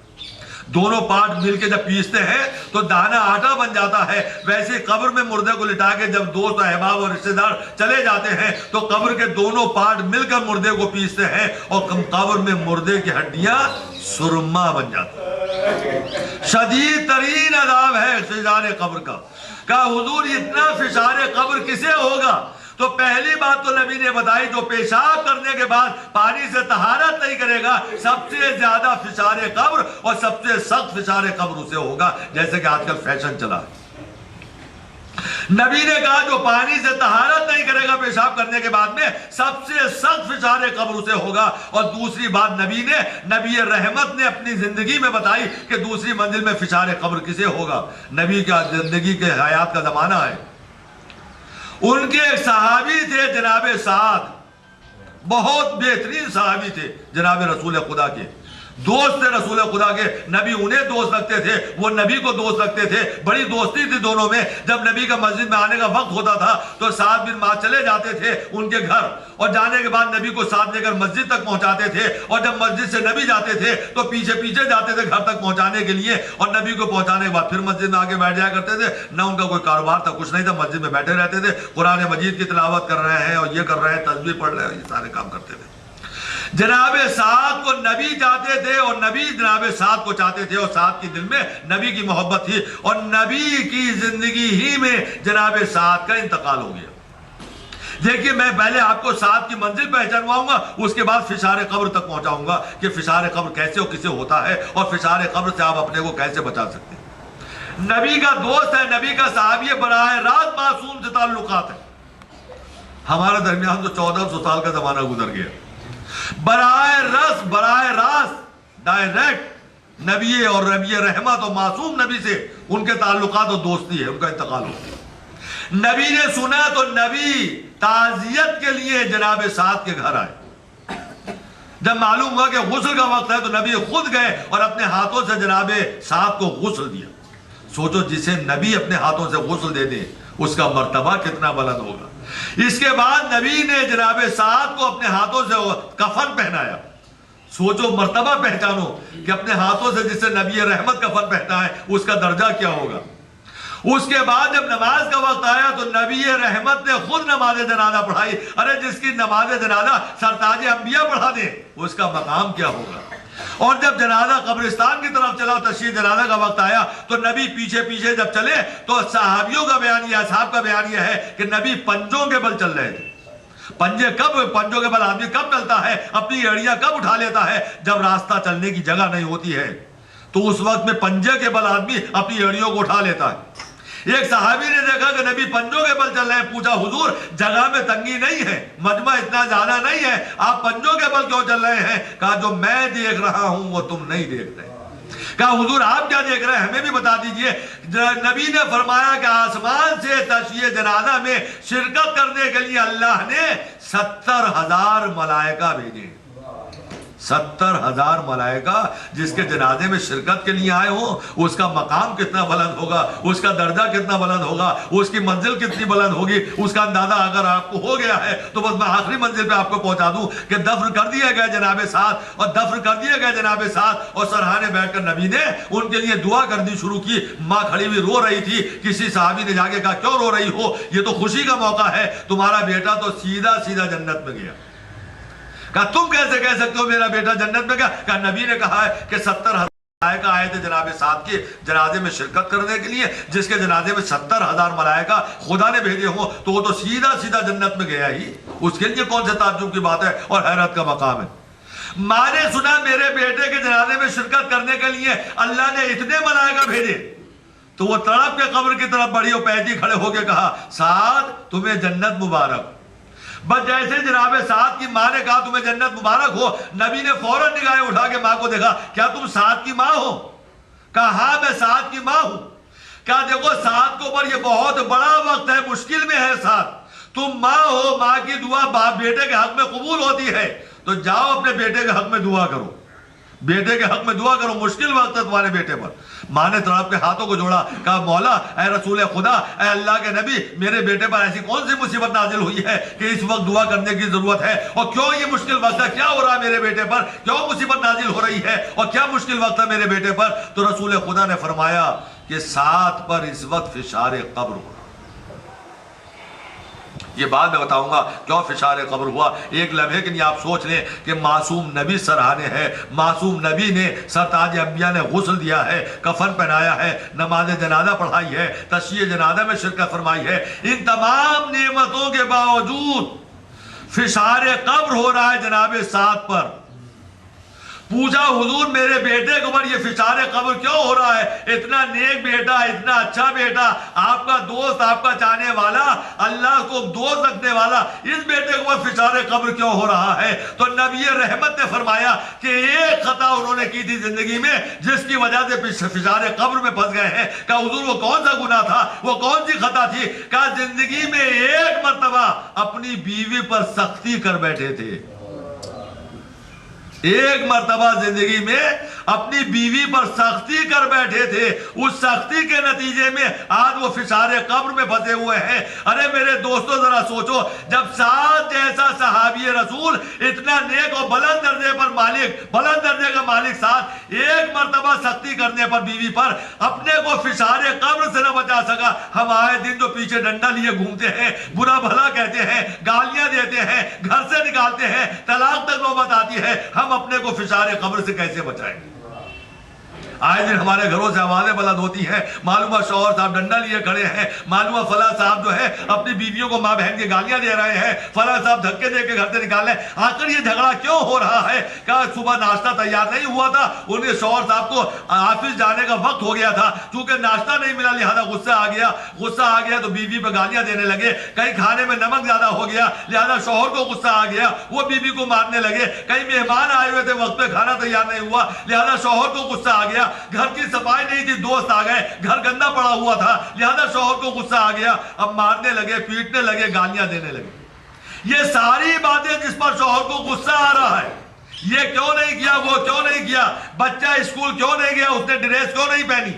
دونوں پارٹ مل کے جب پیستے ہیں تو دانہ آٹا بن جاتا ہے, ویسے قبر میں مردے کو لٹا کے جب دوست احباب اور رشتہ دار چلے جاتے ہیں تو قبر کے دونوں پارٹ مل کر مردے کو پیستے ہیں اور قبر میں مردے کی ہڈیاں سرما بن جاتی ہیں. شدید ترین عذاب ہے فشار قبر کا. کہا حضور اتنا فشار قبر کسے ہوگا؟ تو پہلی بات تو نبی نے بتائی, جو پیشاب کرنے کے بعد پانی سے طہارت نہیں کرے گا سب سے زیادہ فشار قبر اور سب سے سخت فشار قبر اسے ہوگا, جیسے کہ آج کل فیشن چلا ہے. نبی نے کہا جو پانی سے طہارت نہیں کرے گا پیشاب کرنے کے بعد میں سب سے سخت فشار قبر اسے ہوگا۔ اور دوسری بات نبی رحمت نے اپنی زندگی میں بتائی کہ دوسری منزل میں فشار قبر کسے ہوگا۔ نبی کا زندگی کے حیات کا زمانہ ہے۔ ان کے ایک صحابی تھے جناب سعد، بہت بہترین صحابی تھے جناب رسول خدا کے، دوست تھے رسول خدا کے۔ نبی انہیں دوست رکھتے تھے، وہ نبی کو دوست رکھتے تھے، بڑی دوستی تھی دونوں میں۔ جب نبی کا مسجد میں آنے کا وقت ہوتا تھا تو سعد بن معاذ چلے جاتے تھے ان کے گھر، اور جانے کے بعد نبی کو ساتھ لے کر مسجد تک پہنچاتے تھے، اور جب مسجد سے نبی جاتے تھے تو پیچھے پیچھے جاتے تھے گھر تک پہنچانے کے لیے، اور نبی کو پہنچانے کے بعد پھر مسجد میں آگے بیٹھ جایا کرتے تھے۔ نہ ان کا کوئی کاروبار تھا، کچھ نہیں تھا، مسجد میں بیٹھے رہتے تھے، قرآن مجید کی تلاوت کر رہے ہیں اور یہ کر رہے ہیں، تسبیح پڑھ رہے ہیں، یہ سارے کام کرتے تھے۔ جناب سعد کو نبی چاہتے تھے اور نبی جناب سعد کو چاہتے تھے، اور سعد کے دل میں نبی کی محبت تھی، اور نبی کی زندگی ہی میں جناب سعد کا انتقال ہو گیا۔ دیکھیے میں پہلے آپ کو سعد کی منزل پہچانواؤں گا، اس کے بعد فشار قبر تک پہنچاؤں گا کہ فشار قبر کیسے اور کسے ہوتا ہے، اور فشار قبر سے آپ اپنے کو کیسے بچا سکتے ہیں۔ نبی کا دوست ہے، نبی کا صحابی، براہ راست معصوم سے تعلقات ہیں۔ ہمارے درمیان تو 1400 سال کا زمانہ گزر گیا، براہ راست ڈائریکٹ نبی اور نبی رحمت اور معصوم نبی سے ان کے تعلقات اور دوستی ہے، ان کا انتقال ہو گیا۔ نبی نے سنا تو نبی تعزیت کے لیے جناب سعد کے گھر آئے۔ جب معلوم ہوا کہ غسل کا وقت ہے تو نبی خود گئے اور اپنے ہاتھوں سے جناب سعد کو غسل دیا۔ سوچو جسے نبی اپنے ہاتھوں سے غسل دے دے اس کا مرتبہ کتنا بلند ہوگا۔ اس کے بعد نبی نے جناب سعد کو اپنے ہاتھوں سے کفن پہنایا۔ سوچو مرتبہ پہچانو کہ اپنے ہاتھوں سے جسے نبی رحمت کفن پہنا ہے اس کا درجہ کیا ہوگا۔ اس کے بعد جب نماز کا وقت آیا تو نبی رحمت نے خود نماز جنازہ پڑھائی۔ ارے جس کی نماز جنازہ سرتاج انبیاء پڑھا دے اس کا مقام کیا ہوگا۔ اور جب جنازہ قبرستان کی طرف چلا، تشییع جنازہ کا وقت آیا تو نبی پیچھے پیچھے جب چلے تو صحابیوں کا بیان یہ، اصحاب کا بیان یہ ہے کہ نبی پنجوں کے بل چل رہے تھے۔ پنجوں کے بل آدمی کب چلتا ہے، اپنی ایڑیاں کب اٹھا لیتا ہے؟ جب راستہ چلنے کی جگہ نہیں ہوتی ہے تو اس وقت میں پنجے کے بل آدمی اپنی ایڑیوں کو اٹھا لیتا ہے۔ ایک صحابی نے دیکھا کہ نبی پنجوں کے بل چل رہے ہیں، پوچھا حضور جگہ میں تنگی نہیں ہے، مجمع اتنا زیادہ نہیں ہے، آپ پنجوں کے بل کیوں چل رہے ہیں؟ کہا جو میں دیکھ رہا ہوں وہ تم نہیں دیکھ رہے۔ کہا حضور آپ کیا دیکھ رہے ہیں، ہمیں بھی بتا دیجئے۔ نبی نے فرمایا کہ آسمان سے تشییع جنازہ میں شرکت کرنے کے لیے اللہ نے 70,000 ملائکہ بھیجے۔ 70,000 ملائکہ جس کے جنازے میں شرکت کے لیے آئے ہوں، اس کا مقام کتنا بلند ہوگا، اس کا درجہ کتنا بلند ہوگا، اس کی منزل کتنی بلند ہوگی۔ اس کا اندازہ اگر آپ کو ہو گیا ہے تو بس میں آخری منزل پہ آپ کو پہنچا دوں کہ دفن کر دیے گئے جناب سعد، اور سرحانے بیٹھ کر نبی نے ان کے لیے دعا کرنی شروع کی۔ ماں کھڑی ہوئی رو رہی تھی، کسی صحابی نے جا کے کہا کیوں رو رہی ہو، یہ تو خوشی کا موقع ہے، تمہارا بیٹا تو سیدھا جنت میں گیا۔ کہا تم کیسے کہہ سکتے ہو میرا بیٹا جنت میں گیا؟ کہا نبی نے کہا ہے کہ 70,000 ملائکہ آئے تھے جناب سعد کے جنازے میں شرکت کرنے کے لیے، جس کے جنازے میں 70,000 ملائکہ خدا نے بھیجے ہوں تو وہ تو سیدھا جنت میں گیا ہی۔ اس کے لیے کون سے تعجب کی بات ہے اور حیرت کا مقام ہے۔ ماں نے سنا میرے بیٹے کے جنازے میں شرکت کرنے کے لیے اللہ نے اتنے ملائکہ بھیجے تو وہ تڑپ کے قبر کی طرف بڑھی اور پیدی کھڑے ہو کے کہا سعد تمہیں جنت مبارک۔ بس جیسے جناب سعد کی ماں نے کہا تمہیں جنت مبارک ہو، نبی نے فوراً نگاہیں اٹھا کے ماں کو دیکھا، کیا تم سعد کی ماں ہو؟ کہا ہاں میں سعد کی ماں ہوں۔ کہا دیکھو سعد کو پر یہ بہت بڑا وقت ہے، مشکل میں ہے سعد، تم ماں ہو، ماں کی دعا باپ بیٹے کے حق میں قبول ہوتی ہے، تو جاؤ اپنے بیٹے کے حق میں دعا کرو، بیٹے کے حق میں دعا کرو، مشکل وقت ہے تمہارے بیٹے پر۔ ماں نے تڑپ کے ہاتھوں کو جوڑا، کہا مولا اے رسول خدا، اے اللہ کے نبی، میرے بیٹے پر ایسی کون سی مصیبت نازل ہوئی ہے کہ اس وقت دعا کرنے کی ضرورت ہے، اور کیوں یہ مشکل وقت ہے، کیا ہو رہا ہے میرے بیٹے پر، کیوں مصیبت نازل ہو رہی ہے اور کیا مشکل وقت ہے میرے بیٹے پر؟ تو رسول خدا نے فرمایا کہ سعد پر اس وقت فشار قبر ہوا۔ یہ بات میں بتاؤں گا کیوں فشار قبر ہوا۔ ایک لمحے کے لیے آپ سوچ لیں کہ معصوم نبی سرہانے ہے، معصوم نبی نے سرتاج انبیاء نے غسل دیا ہے، کفن پہنایا ہے، نماز جنازہ پڑھائی ہے، تشییع جنازہ میں شرکت فرمائی ہے، ان تمام نعمتوں کے باوجود فشار قبر ہو رہا ہے جناب سعد پر، پوچھا حضور میرے بیٹے کو پر یہ فشار قبر کیوں ہو رہا ہے؟ اتنا نیک بیٹا، اتنا اچھا بیٹا، آپ کا دوست، آپ کا چاہنے والا، اللہ کو دوست رکھنے والا، اس بیٹے کو فشار قبر کیوں ہو رہا ہے؟ تو نبی رحمت نے فرمایا کہ ایک خطا انہوں نے کی تھی زندگی میں جس کی وجہ سے فشار قبر میں پھنس گئے ہیں۔ کہا حضور وہ کون سا گناہ تھا، وہ کون سی خطا تھی؟ کہا زندگی میں ایک مرتبہ اپنی بیوی پر سختی کر بیٹھے تھے، ایک مرتبہ زندگی میں اپنی بیوی پر سختی کر بیٹھے تھے، اس سختی کے نتیجے میں آج وہ فشار قبر میں پھنسے ہوئے ہیں۔ ارے میرے دوستو ذرا سوچو، جب سعد جیسا صحابی رسول، اتنا نیک اور بلند درجے پر مالک، بلند درجے کا مالک سعد، ایک مرتبہ سختی کرنے پر بیوی پر اپنے کو فشار قبر سے نہ بچا سکا، ہم آئے دن جو پیچھے ڈنڈا لیے گھومتے ہیں، برا بھلا کہتے ہیں، گالیاں دیتے ہیں، گھر سے نکالتے ہیں، طلاق تک نوبت آتی ہے، ہم اپنے کو فشار قبر سے کیسے بچائیں گے؟ آئے دن ہمارے گھروں سے آوازیں بلند ہوتی ہیں، معلومہ شوہر صاحب ڈنڈا لیے کھڑے ہیں، معلومہ فلاں صاحب جو ہے اپنی بیویوں کو ماں بہن کی گالیاں دے رہے ہیں، فلاں صاحب دھکے دے کے گھر سے نکال رہے ہیں۔ آخر یہ جھگڑا کیوں ہو رہا ہے؟ کہا صبح ناشتہ تیار نہیں ہوا تھا، انہیں شوہر صاحب کو آفس جانے کا وقت ہو گیا تھا، چونکہ ناشتہ نہیں ملا لہذا غصہ آ گیا تو بیوی پہ گالیاں دینے لگے، کہیں کھانے میں نمک زیادہ ہو گیا لہذا شوہر کو غصہ آ گیا، وہ بیوی کو مارنے لگے، کہیں مہمان آئے ہوئے تھے وقت پہ کھانا تیار نہیں ہوا لہذا شوہر کو غصہ آ گیا، گھر کی صفائی نہیں تھی، دوست آ گئے، گھر گندا پڑا ہوا تھا لہذا شوہر کو غصہ آ گیا، اب مارنے لگے، پیٹنے لگے، گالیاں دینے لگے۔ یہ ساری باتیں جس پر شوہر کو غصہ آ رہا ہے، یہ کیوں نہیں کیا، وہ کیوں نہیں کیا، بچہ اسکول کیوں نہیں گیا، اس نے ڈریس کیوں نہیں پہنی،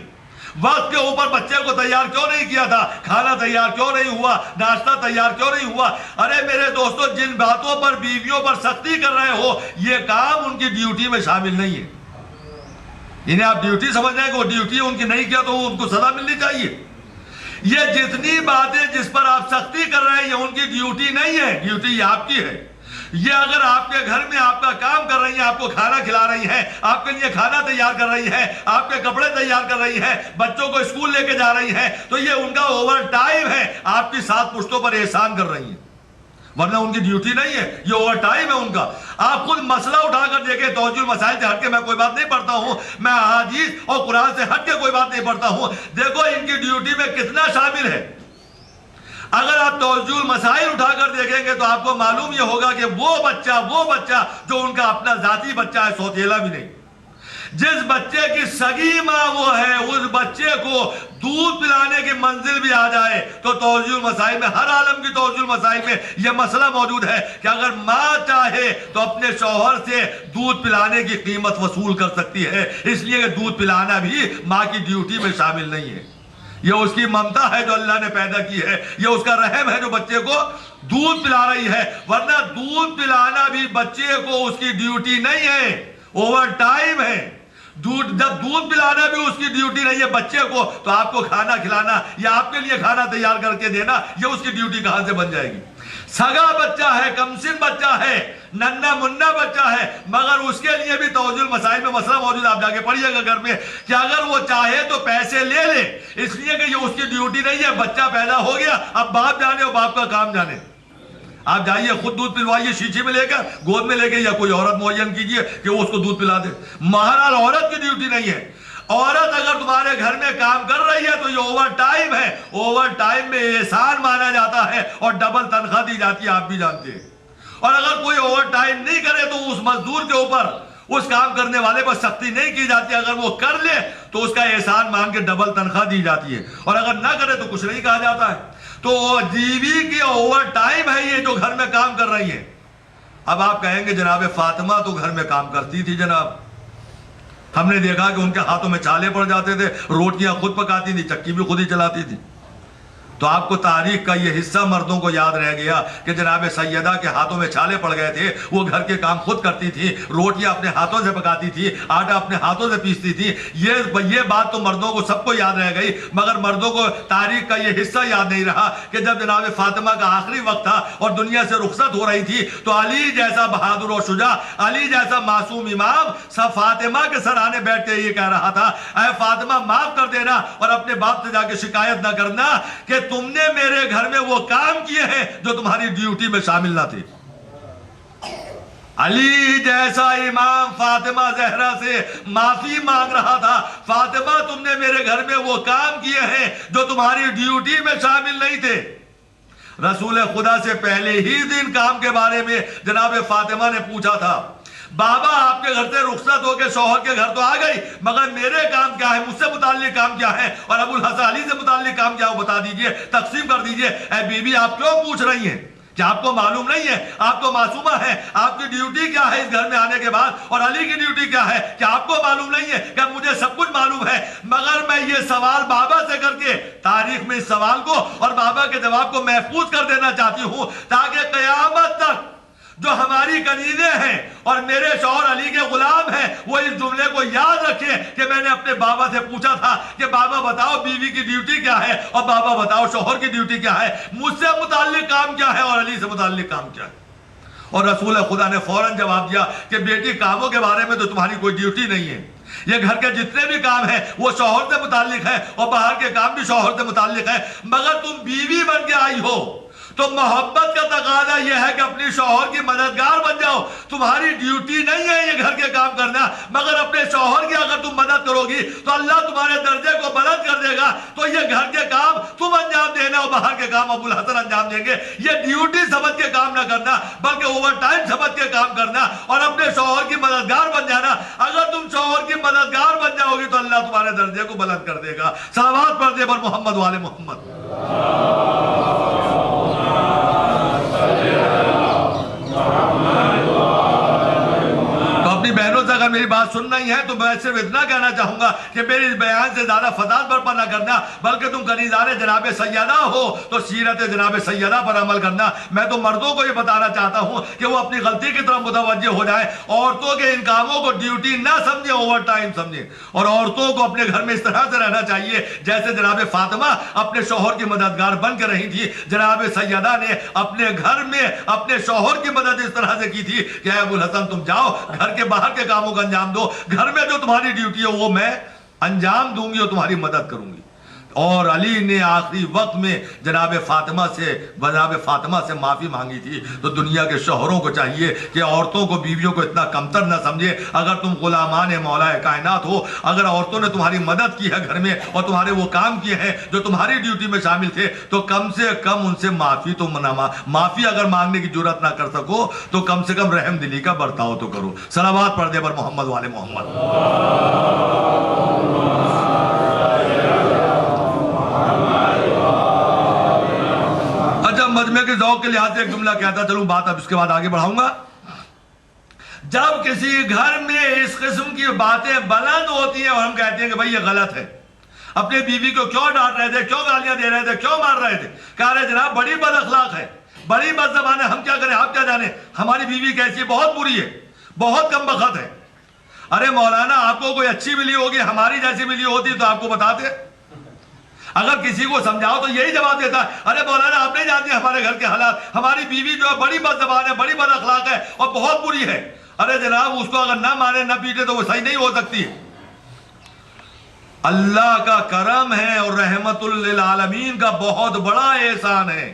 وقت کے اوپر بچے کو تیار کیوں نہیں کیا تھا، کھانا تیار کیوں نہیں ہوا، ناشتہ تیار کیوں نہیں ہوا۔ ارے میرے دوستو، جن باتوں پر بیویوں پر سختی کر رہے ہو، یہ کام ان کی ڈیوٹی میں شامل نہیں ہے، انہیں آپ ڈیوٹی سمجھ رہے ہیں کہ وہ ڈیوٹی ان کی نہیں کیا تو ان کو سزا ملنی چاہیے۔ یہ جتنی باتیں جس پر آپ سختی کر رہے ہیں یہ ان کی ڈیوٹی نہیں ہے، ڈیوٹی یہ آپ کی ہے۔ یہ اگر آپ کے گھر میں آپ کا کام کر رہی ہیں، آپ کو کھانا کھلا رہی ہیں، آپ کے لیے کھانا تیار کر رہی ہیں، آپ کے کپڑے تیار کر رہی ہیں، بچوں کو اسکول لے کے جا رہی ہیں، تو یہ ان کا اوور ٹائم ہے، آپ کی 7 پشتوں پر احسان کر رہی ہیں، ورنہ ان کی ڈیوٹی نہیں ہے، یہ اوور ٹائم ہے ان کا۔ آپ خود مسئلہ اٹھا کر دیکھیں، توجہ المسائل سے ہٹ کے میں کوئی بات نہیں پڑھتا ہوں، میں احادیث اور قرآن سے ہٹ کے کوئی بات نہیں پڑھتا ہوں، دیکھو ان کی ڈیوٹی میں کتنا شامل ہے۔ اگر آپ توجہ المسائل اٹھا کر دیکھیں گے تو آپ کو معلوم یہ ہوگا کہ وہ بچہ جو ان کا اپنا ذاتی بچہ ہے، سوتیلا بھی نہیں، جس بچے کی سگی ماں وہ ہے، اس بچے کو دودھ پلانے کی منزل بھی آ جائے تو توجہ المسائل میں، ہر عالم کی توجہ المسائل میں یہ مسئلہ موجود ہے کہ اگر ماں چاہے تو اپنے شوہر سے دودھ پلانے کی قیمت وصول کر سکتی ہے، اس لیے کہ دودھ پلانا بھی ماں کی ڈیوٹی میں شامل نہیں ہے، یہ اس کی ممتا ہے جو اللہ نے پیدا کی ہے، یہ اس کا رحم ہے جو بچے کو دودھ پلا رہی ہے، ورنہ دودھ پلانا بھی بچے کو اس کی ڈیوٹی نہیں ہے، اوور ٹائم ہے۔ جب دودھ پلانا بھی اس کی ڈیوٹی نہیں ہے بچے کو، تو آپ کو کھانا کھلانا یا آپ کے لیے کھانا تیار کر کے دینا یہ اس کی ڈیوٹی کہاں سے بن جائے گی؟ سگا بچہ ہے، کمسن بچہ ہے، ننھا منہ بچہ ہے، مگر اس کے لیے بھی توجہ المسائل میں مسئلہ موجود، آپ جا کے پڑھیے گا گھر میں، کہ اگر وہ چاہے تو پیسے لے لے، اس لیے کہ یہ اس کی ڈیوٹی نہیں ہے، بچہ پیدا ہو گیا، اب باپ جانے اور باپ کا کام جانے، آپ جائیے خود دودھ پلوائیے شیشے میں لے کر، گود میں لے کے، یا کوئی عورت معین کیجئے کہ وہ اس کو دودھ پلا دے، مہرحال عورت کی ڈیوٹی نہیں ہے۔ عورت اگر تمہارے گھر میں کام کر رہی ہے تو یہ اوور ٹائم ہے، اوور ٹائم میں احسان مانا جاتا ہے اور ڈبل تنخواہ دی جاتی ہے، آپ بھی جانتے ہیں۔ اور اگر کوئی اوور ٹائم نہیں کرے تو اس مزدور کے اوپر، اس کام کرنے والے پر سختی نہیں کی جاتی، اگر وہ کر لے تو اس کا احسان مان کے ڈبل تنخواہ دی جاتی ہے، اور اگر نہ کرے تو کچھ نہیں کہا جاتا ہے۔ تو بیوی کی اوور ٹائم ہے یہ جو گھر میں کام کر رہی ہے۔ اب آپ کہیں گے جناب فاطمہ تو گھر میں کام کرتی تھی، جناب ہم نے دیکھا کہ ان کے ہاتھوں میں چھالے پڑ جاتے تھے، روٹیاں خود پکاتی تھی، چکی بھی خود ہی چلاتی تھی۔ تو آپ کو تاریخ کا یہ حصہ مردوں کو یاد رہ گیا کہ جناب سیدہ کے ہاتھوں میں چھالے پڑ گئے تھے، وہ گھر کے کام خود کرتی تھی، روٹیاں اپنے ہاتھوں سے پکاتی تھی، آٹا اپنے ہاتھوں سے پیستی تھی۔ یہ بات تو مردوں کو سب کو یاد رہ گئی، مگر مردوں کو تاریخ کا یہ حصہ یاد نہیں رہا کہ جب جناب فاطمہ کا آخری وقت تھا اور دنیا سے رخصت ہو رہی تھی تو علی جیسا بہادر و شجاع، علی جیسا معصوم امام سب فاطمہ کے سرانے بیٹھ کے یہ کہہ رہا تھا، اے فاطمہ معاف کر دینا اور اپنے باپ سے جا کے شکایت نہ کرنا کہ تم نے میرے گھر میں وہ کام کیے ہیں جو تمہاری ڈیوٹی میں شامل نہ تھے۔ علی جیسا امام فاطمہ زہرا سے معافی مانگ رہا تھا، فاطمہ تم نے میرے گھر میں وہ کام کیے ہیں جو تمہاری ڈیوٹی میں شامل نہیں تھے۔ رسول خدا سے پہلے ہی دن کام کے بارے میں جناب فاطمہ نے پوچھا تھا، بابا آپ کے گھر سے رخصت ہو کے شوہر کے گھر تو آ گئی، مگر میرے کام کیا ہے، مجھ سے متعلق کام کیا ہے، اور ابو الحسن علی سے متعلق کام کیا ہے، وہ بتا دیجئے، تقسیم کر دیجئے۔ اے بی بی آپ کیوں پوچھ رہی ہیں؟ کیا آپ کو معلوم نہیں ہے؟ آپ تو معصومہ ہیں، آپ کی ڈیوٹی کیا ہے اس گھر میں آنے کے بعد، اور علی کی ڈیوٹی کیا ہے؟ کیا آپ کو معلوم نہیں ہے کہ مجھے سب کچھ معلوم ہے؟ مگر میں یہ سوال بابا سے کر کے تاریخ میں اس سوال کو اور بابا کے جواب کو محفوظ کر دینا چاہتی ہوں، تاکہ قیامت تک جو ہماری کنیزیں ہیں اور میرے شوہر علی کے غلام ہیں وہ اس جملے کو یاد رکھیں کہ میں نے اپنے بابا سے پوچھا تھا کہ بابا بتاؤ بیوی کی ڈیوٹی کیا ہے، اور بابا بتاؤ شوہر کی ڈیوٹی کیا ہے، مجھ سے متعلق کام کیا ہے اور علی سے متعلق کام کیا ہے۔ اور رسول خدا نے فوراً جواب دیا کہ بیٹی کاموں کے بارے میں تو تمہاری کوئی ڈیوٹی نہیں ہے، یہ گھر کے جتنے بھی کام ہیں وہ شوہر سے متعلق ہیں، اور باہر کے کام بھی شوہر سے متعلق ہیں، مگر تم بیوی بن کے آئی ہو تو محبت کا تقاضا یہ ہے کہ اپنی شوہر کی مددگار بن جاؤ۔ تمہاری ڈیوٹی نہیں ہے یہ گھر کے کام کرنا، مگر اپنے شوہر کی اگر تم مدد کرو گی تو اللہ تمہارے درجے کو بلند کر دے گا، تو یہ گھر کے کام تم انجام دینا اور باہر کے کام ابو الحسن انجام دیں گے۔ یہ ڈیوٹی سمجھ کے کام نہ کرنا بلکہ اوور ٹائم سمجھ کے کام کرنا اور اپنے شوہر کی مددگار بن جانا۔ اگر تم شوہر کی مددگار بن جاؤ گی تو اللہ تمہارے درجے کو بلند کر دے گا۔ صلوات پڑھ دے پر محمد والے محمد۔ بہنوں سے اگر میری بات سننا ہی ہے تو میں صرف اتنا کہنا چاہوں گا کہ میری اس بیان سے زیادہ فساد برپا نہ کرنا، بلکہ تم کنیزان جناب سیدہ ہو تو سیرت جناب سیدہ پر عمل کرنا۔ میں تو مردوں کو یہ بتانا چاہتا ہوں کہ وہ اپنی غلطی کی طرف متوجہ ہو جائیں، عورتوں کے ان کاموں کو ڈیوٹی نہ سمجھیں، اوور ٹائم سمجھیں، اور عورتوں کو اپنے گھر میں اس طرح سے رہنا چاہیے جیسے جناب فاطمہ اپنے شوہر کی مددگار بن کے رہی تھی۔ جناب سیدہ نے اپنے گھر میں اپنے شوہر کی مدد اس طرح سے کی تھی کہ اے ابو الحسن تم جاؤ گھر کے باہر کے کاموں کا انجام دو، گھر میں جو تمہاری ڈیوٹی ہے وہ میں انجام دوں گی اور تمہاری مدد کروں گی۔ اور علی نے آخری وقت میں جناب فاطمہ سے معافی مانگی تھی۔ تو دنیا کے شوہروں کو چاہیے کہ عورتوں کو، بیویوں کو اتنا کمتر نہ سمجھے۔ اگر تم غلامان مولا کائنات ہو، اگر عورتوں نے تمہاری مدد کی ہے گھر میں اور تمہارے وہ کام کیے ہیں جو تمہاری ڈیوٹی میں شامل تھے، تو کم سے کم ان سے معافی اگر مانگنے کی جرات نہ کر سکو تو کم سے کم رحم دلی کا برتاؤ تو کرو۔ صلوات پڑھ دے پر محمد والے محمد۔ مجمع کے ذوق کے لحاظ سے ایک جملہ کہتا چلوں، بات اب اس کے بعد آگے بڑھاؤں گا۔ جب کسی گھر میں اس قسم کی باتیں بلند ہوتی ہیں اور ہم کہتے ہیں کہ بھائی یہ غلط ہے، اپنے بیوی کو کیوں ڈانٹ رہے تھے، کیوں گالیاں دے رہے تھے، کیوں مار رہے تھے، کہہ رہے جناب بڑی بد اخلاق ہے، بڑی بد زبان ہے، ہم کیا کریں، آپ کیا جانیں، ہماری بیوی کیسی ہے، بہت بری ہے، بہت کم بخت ہے۔ ارے مولانا آپ کو کوئی اچھی ملی ہوگی، ہماری جیسی ملی ہوتی تو آپ کو بتاتے۔ اگر کسی کو سمجھاؤ تو یہی جواب دیتا ہے، ارے مولانا آپ نہیں جانتے ہمارے گھر کے حالات، ہماری بیوی جو ہے بڑی بد زبان ہے، بڑی بد اخلاق ہے اور بہت بری ہے۔ ارے جناب اس کو اگر نہ مانے نہ پیٹے تو وہ صحیح نہیں ہو سکتی ہے۔ اللہ کا کرم ہے اور رحمت للعالمین کا بہت بڑا احسان ہے،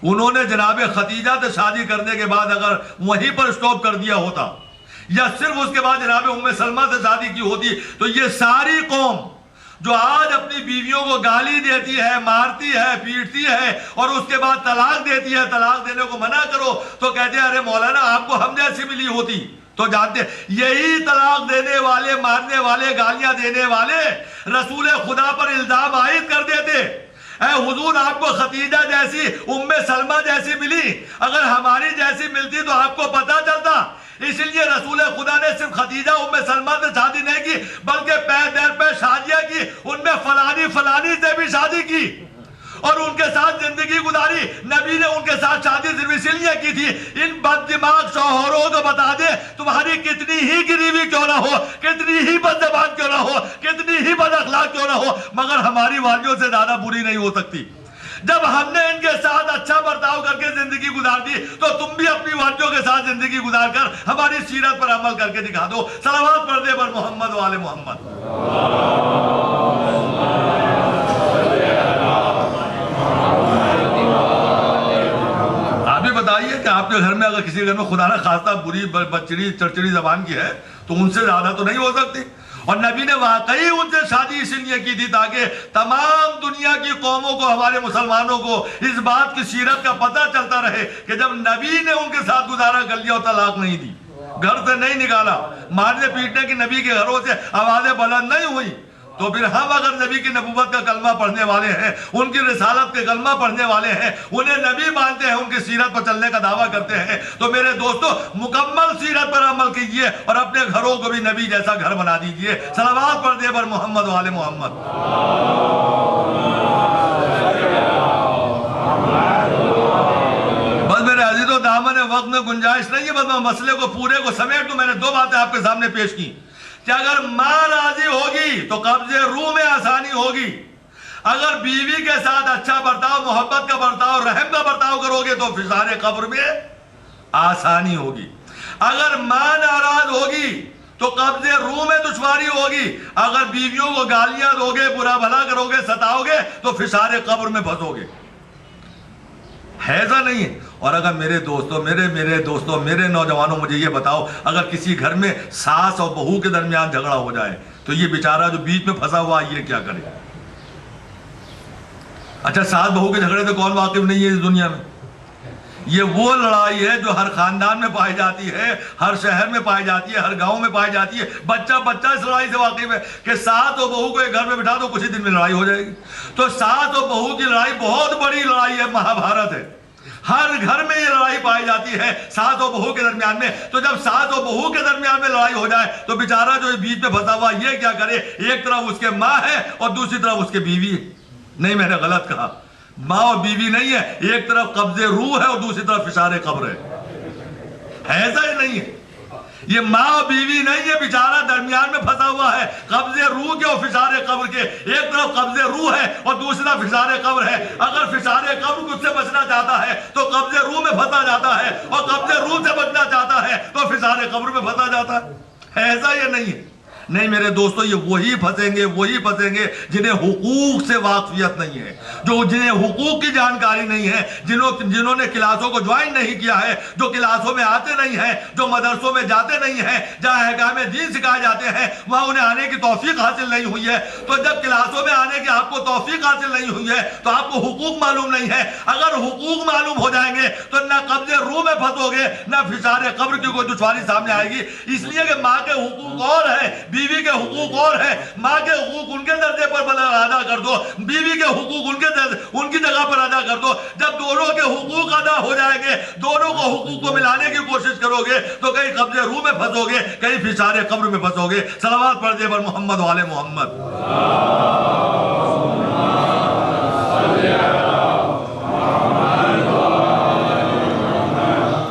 انہوں نے جناب خدیجہ سے شادی کرنے کے بعد اگر وہیں پر سٹاپ کر دیا ہوتا یا صرف اس کے بعد جناب ام سلمہ سے شادی کی ہوتی تو یہ ساری قوم جو آج اپنی بیویوں کو گالی دیتی ہے، مارتی ہے، پیٹتی ہے اور اس کے بعد طلاق دیتی ہے، طلاق دینے کو منع کرو تو کہتے ہیں ارے مولانا آپ کو ہم جیسی ملی ہوتی تو جانتے۔ یہی طلاق دینے والے، مارنے والے، گالیاں دینے والے رسول خدا پر الزام عائد کر دیتے، اے حضور آپ کو خدیجہ جیسی، ام سلمہ جیسی ملی، اگر ہماری جیسی ملتی تو آپ کو پتا چلتا۔ اس لیے رسول خدا نے صرف خدیجہ ام سلمہ سے شادی نہیں کی بلکہ پہ در پہ شادیاں کی، ان میں فلانی سے بھی شادی کی اور ان کے ساتھ زندگی گزاری۔ نبی نے ان کے ساتھ شادی صرف اس لیے کی تھی ان بد دماغ شوہروں کو بتا دے تمہاری کتنی ہی گری ہوئی کیوں نہ ہو، کتنی ہی بد زبان کیوں نہ ہو، کتنی ہی بد اخلاق کیوں نہ ہو، مگر ہماری والیوں سے زیادہ بری نہیں ہو سکتی۔ جب ہم نے ان کے ساتھ اچھا برتاؤ کر کے زندگی گزار دی تو تم بھی اپنی والیوں کے ساتھ زندگی گزار کر ہماری سیرت پر عمل کر کے دکھا دو۔ صلوات پڑھ دے پر محمد والے محمد۔ آپ بھی بتائیے کہ آپ کے کے گھر میں اگر کسی گھر میں خدا نہ خواستہ بری بچڑی چڑچڑی زبان کی ہے تو ان سے زیادہ تو نہیں ہو سکتی. اور نبی نے واقعی ان سے شادی اس لیے کی تھی تاکہ تمام دنیا کی قوموں کو، ہمارے مسلمانوں کو اس بات کی سیرت کا پتہ چلتا رہے کہ جب نبی نے ان کے ساتھ گزارا کر لیا اور طلاق نہیں دی، گھر سے نہیں نکالا، مارنے پیٹنے کی نبی کے گھروں سے آوازیں بلند نہیں ہوئی، تو پھر ہم اگر نبی کی نبوت کا کلمہ پڑھنے والے ہیں، ان کی رسالت کے کلمہ پڑھنے والے ہیں، انہیں نبی مانتے ہیں، ان کی سیرت پر چلنے کا دعویٰ کرتے ہیں، تو میرے دوستو مکمل سیرت پر عمل کیجئے اور اپنے گھروں کو بھی نبی جیسا گھر بنا دیجئے. صلوات پڑھ دے پر محمد و آل محمد. بس میرے عزیزو دامن وقت میں گنجائش نہیں ہے، بس میں مسئلے کو پورے کو سمیٹ دوں. میں نے دو باتیں آپ کے سامنے پیش کی کہ اگر ماں راضی ہوگی تو قبض روح میں آسانی ہوگی. اگر بیوی کے ساتھ اچھا برتاؤ، محبت کا برتاؤ، رحم کا برتاؤ کرو گے تو فشار قبر میں آسانی ہوگی. اگر ماں ناراض ہوگی تو قبض روح میں دشواری ہوگی. اگر بیویوں کو گالیاں دو گے، برا بھلا کرو گے، ستاؤ گے تو فشار قبر میں پھنسو گے. ہے ایسا نہیں ہے؟ اور اگر میرے دوستوں میرے نوجوانوں مجھے یہ بتاؤ، اگر کسی گھر میں ساس اور بہو کے درمیان جھگڑا ہو جائے تو یہ بیچارہ جو بیچ میں پھنسا ہوا یہ کیا کرے؟ اچھا ساس بہو کے جھگڑے سے کون واقف نہیں ہے اس دنیا میں؟ یہ وہ لڑائی ہے جو ہر خاندان میں پائی جاتی ہے، ہر شہر میں پائی جاتی ہے، ہر گاؤں میں پائی جاتی ہے. بچہ اس لڑائی سے واقف ہے کہ ساس اور بہو کو ایک گھر میں بٹھا دو، کچھ ہی دن میں لڑائی ہو جائے گی. تو ساس اور بہو کی لڑائی بہت بڑی لڑائی ہے، مہابھارت ہے. ہر گھر میں یہ لڑائی پائی جاتی ہے ساس اور بہو کے درمیان میں. تو جب ساس اور بہو کے درمیان میں لڑائی ہو جائے تو بیچارہ جو بیچ میں پھنسا ہوا یہ کیا کرے؟ ایک طرف اس کے ماں ہے اور دوسری طرف اس کے بیوی ہے. نہیں میں نے غلط کہا، ماں اور بیوی نہیں ہے، ایک طرف قبض روح ہے اور دوسری طرف فشار قبر ہے. ایسا ہی نہیں ہے، یہ ماں اور بیوی نہیں ہے، بیچارہ درمیان میں پھنسا ہوا ہے قبض روح کے اور فشار قبر کے. ایک طرف قبض روح ہے اور دوسری طرف فشار قبر ہے. اگر فشار قبر اس سے بچنا چاہتا ہے تو قبض روح میں پھنسا جاتا ہے، اور قبض روح سے بچنا چاہتا ہے تو فشار قبر میں پھنسا جاتا ہے. ایسا یہ نہیں ہے. نہیں میرے دوستو، یہ وہی پھنسیں گے جنہیں حقوق سے واقفیت نہیں ہے، جنہیں حقوق کی جانکاری نہیں ہے، جنہوں نے کلاسوں کو جوائن نہیں کیا ہے، جو کلاسوں میں آتے نہیں ہیں، جو مدرسوں میں جاتے نہیں ہیں، جہاں احکام دین سکھائے جاتے ہیں وہاں انہیں آنے کی توفیق حاصل نہیں ہوئی ہے. تو جب کلاسوں میں آنے کی آپ کو توفیق حاصل نہیں ہوئی ہے تو آپ کو حقوق معلوم نہیں ہے. اگر حقوق معلوم ہو جائیں گے تو نہ قبض روح میں پھنسو گے، نہ فشار قبر کی کوئی دشواری سامنے آئے گی. اس لیے کہ ماں کے حقوق اور ہے، بیوی کے حقوق اور ہے. ماں کے حقوق ان کے درجے پر ادا کر دو، بیوی کے حقوق ان کی جگہ پر ادا کر دو. جب دونوں کے حقوق ادا ہو جائیں گے، دونوں کو حقوق کو ملانے کی کوشش کرو گے تو کہیں قبض روح میں پھنسو گے، کہیں فشار قبر میں پھنسو گے. صلوات پڑھ دے پر محمد و آل محمد.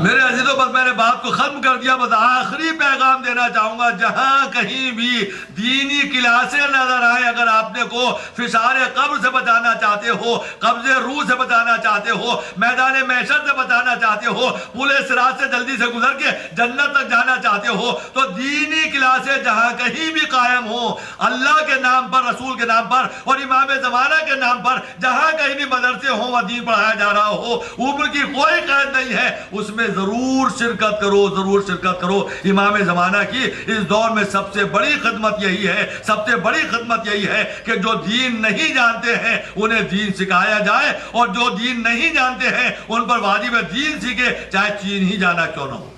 میرے عزیزوں بس میں نے بات کو ختم کر دیا. بس آخری پیغام دینا چاہوں گا، جہاں کہیں بھی دینی کلاسیں نظر آئے، اگر آپ نے کو فشار قبر سے بچانا چاہتے ہو، قبض روح سے بچانا چاہتے ہو، میدان محشر سے بچانا چاہتے ہو، پل صراط سے جلدی سے گزر کے جنت تک جانا چاہتے ہو، تو دینی کلاسیں جہاں کہیں بھی قائم ہو، اللہ کے نام پر، رسول کے نام پر اور امام زمانہ کے نام پر جہاں کہیں بھی مدرسے ہوں و دین پڑھایا جا رہا ہو، عمر کی کوئی قید نہیں ہے، اس میں ضرور شرکت کرو، ضرور شرکت کرو. امام زمانہ کی اس دور میں سب سے بڑی خدمت یہی ہے کہ جو دین نہیں جانتے ہیں انہیں دین سکھایا جائے، اور جو دین نہیں جانتے ہیں ان پر واجب ہے دین سیکھے، چاہے چین ہی جانا کیوں نہ ہو،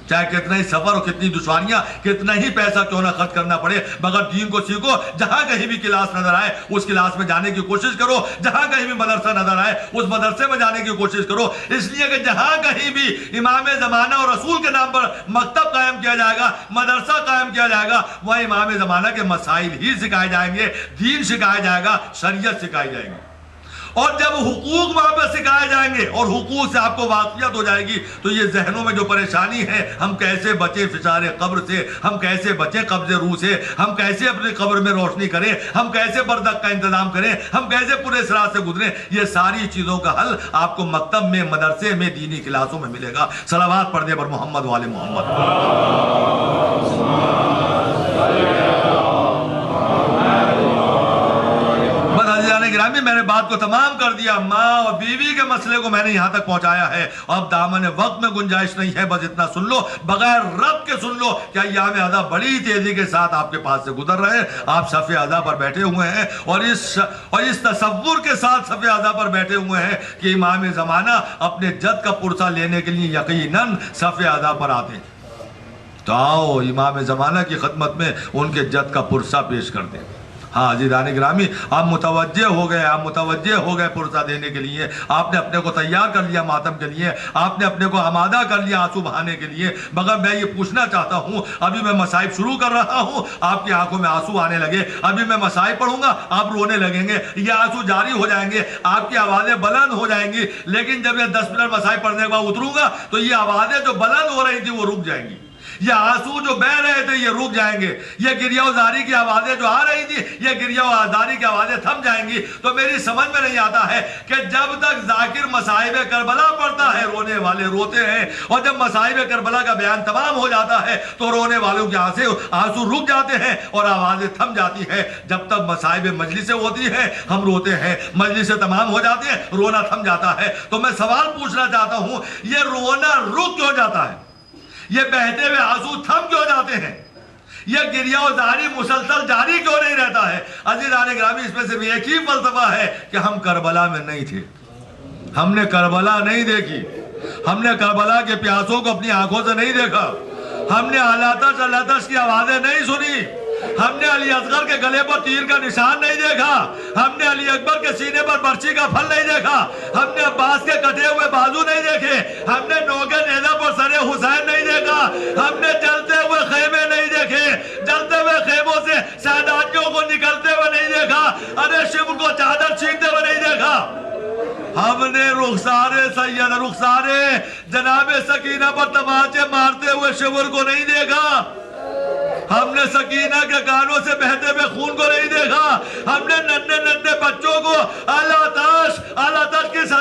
چاہے کتنا ہی سفر اور کتنی دشواریاں، کتنا ہی پیسہ کیوں نہ خرچ کرنا پڑے، مگر دین کو سیکھو. جہاں کہیں بھی کلاس نظر آئے اس کلاس میں جانے کی کوشش کرو، جہاں کہیں بھی مدرسہ نظر آئے اس مدرسے میں جانے کی کوشش کرو. اس لیے کہ جہاں کہیں بھی امام زمانہ اور رسول کے نام پر مکتب قائم کیا جائے گا، مدرسہ قائم کیا جائے گا، وہاں امام زمانہ کے مسائل ہی سکھائے جائیں گے، دین سکھایا جائے گا، شریعت سکھائی جائے گی. اور جب حقوق وہاں پہ سکھائے جائیں گے اور حقوق سے آپ کو واقفیت ہو جائے گی تو یہ ذہنوں میں جو پریشانی ہے، ہم کیسے بچیں فشار قبر سے، ہم کیسے بچیں قبض روح سے، ہم کیسے اپنی قبر میں روشنی کریں، ہم کیسے بردک کا انتظام کریں، ہم کیسے پورے صراط سے گزریں، یہ ساری چیزوں کا حل آپ کو مکتب میں، مدرسے میں، دینی کلاسوں میں ملے گا. صلوات پڑھ دے پر محمد و آل محمد. گرامی میں نے بات بات کو تمام کر دیا، ماں اور بیوی کے مسئلے کو میں نے یہاں تک پہنچایا ہے، اب دامن وقت میں گنجائش نہیں ہے، بس اتنا سن لو، بغیر رب کے سن لو کہ ایام ادا بڑی تیزی کے ساتھ آپ کے پاس سے گزر رہے ہیں، آپ صف ادا پر بیٹھے ہوئے ہیں اور اس تصور کے ساتھ صف ادا پر بیٹھے ہوئے ہیں کہ امام زمانہ اپنے جد کا پرسہ لینے کے لیے یقیناً صف ادا پر آتے ہیں، تو آؤ امام زمانہ کی خدمت میں ان کے جد کا پرسہ پیش کر دیں۔ ہاں عزیزان گرامی، آپ متوجہ ہو گئے پرسہ دینے کے لیے، آپ نے اپنے کو تیار کر لیا ماتم کے لیے، آپ نے اپنے کو آمادہ کر لیا آنسو بہانے کے لیے، مگر میں یہ پوچھنا چاہتا ہوں، ابھی میں مصائب شروع کر رہا ہوں، آپ کی آنکھوں میں آنسو آنے لگے، ابھی میں مصائب پڑھوں گا آپ رونے لگیں گے، یہ آنسو جاری ہو جائیں گے، آپ کی آوازیں بلند ہو جائیں گی، لیکن جب یہ 10 منٹ مصائب پڑھنے کے بعد اتروں گا تو یہ آوازیں جو بلند ہو رہی تھی وہ رک جائیں گی، یہ آنسو جو بہ رہے تھے یہ رک جائیں گے، یہ گریہ و زاری کی آوازیں جو آ رہی تھی یہ گریہ و زاری کی آوازیں تھم جائیں گی۔ تو میری سمجھ میں نہیں آتا ہے کہ جب تک ذاکر مصائب کربلا پڑھتا ہے رونے والے روتے ہیں، اور جب مصائب کربلا کا بیان تمام ہو جاتا ہے تو رونے والوں کے آنسو رک جاتے ہیں اور آوازیں تھم جاتی ہیں۔ جب تک مصائب مجلس ہوتی ہیں ہم روتے ہیں، مجلس تمام ہو جاتے ہیں رونا تھم جاتا ہے۔ تو میں سوال پوچھنا چاہتا ہوں، یہ رونا رک کیوں جاتا ہے؟ یہ بہتے ہوئے آنسو تھم کیوں جاتے ہیں؟ یہ گریہ و زاری مسلسل جاری کیوں نہیں رہتا ہے؟ عزیزان گرامی، اس میں صرف ایک ہی فلسفہ ہے کہ ہم کربلا میں نہیں تھے، ہم نے کربلا نہیں دیکھی، ہم نے کربلا کے پیاسوں کو اپنی آنکھوں سے نہیں دیکھا، ہم نے آلاتش کی آوازیں نہیں سنی، ہم نے علی اصغر کے گلے پر تیر کا نشان نہیں دیکھا، ہم نے علی اکبر کے سینے پر برچی کا پھل نہیں دیکھا، ہم نے عباس کے کٹے ہوئے بازو نہیں دیکھے، ہم نے نوکے نیزہ پر سر حسین نہیں دیکھا، ہم نے جلتے ہوئے خیمے نہیں دیکھے، جلتے ہوئے خیموں سے ساداتیوں کو نکلتے ہوئے نہیں دیکھا، ارے شبر کو چادر چھینتے ہوئے نہیں دیکھا، ہم نے رخسار جناب سکینہ پر تماچے مارتے ہوئے شبر کو نہیں دیکھا، ہم نے سکینہ کے کانوں سے بہتے ہوئے خون کو نہیں دیکھا، ہم نے ننھے بچوں کو اعلیٰ تاش کی صدا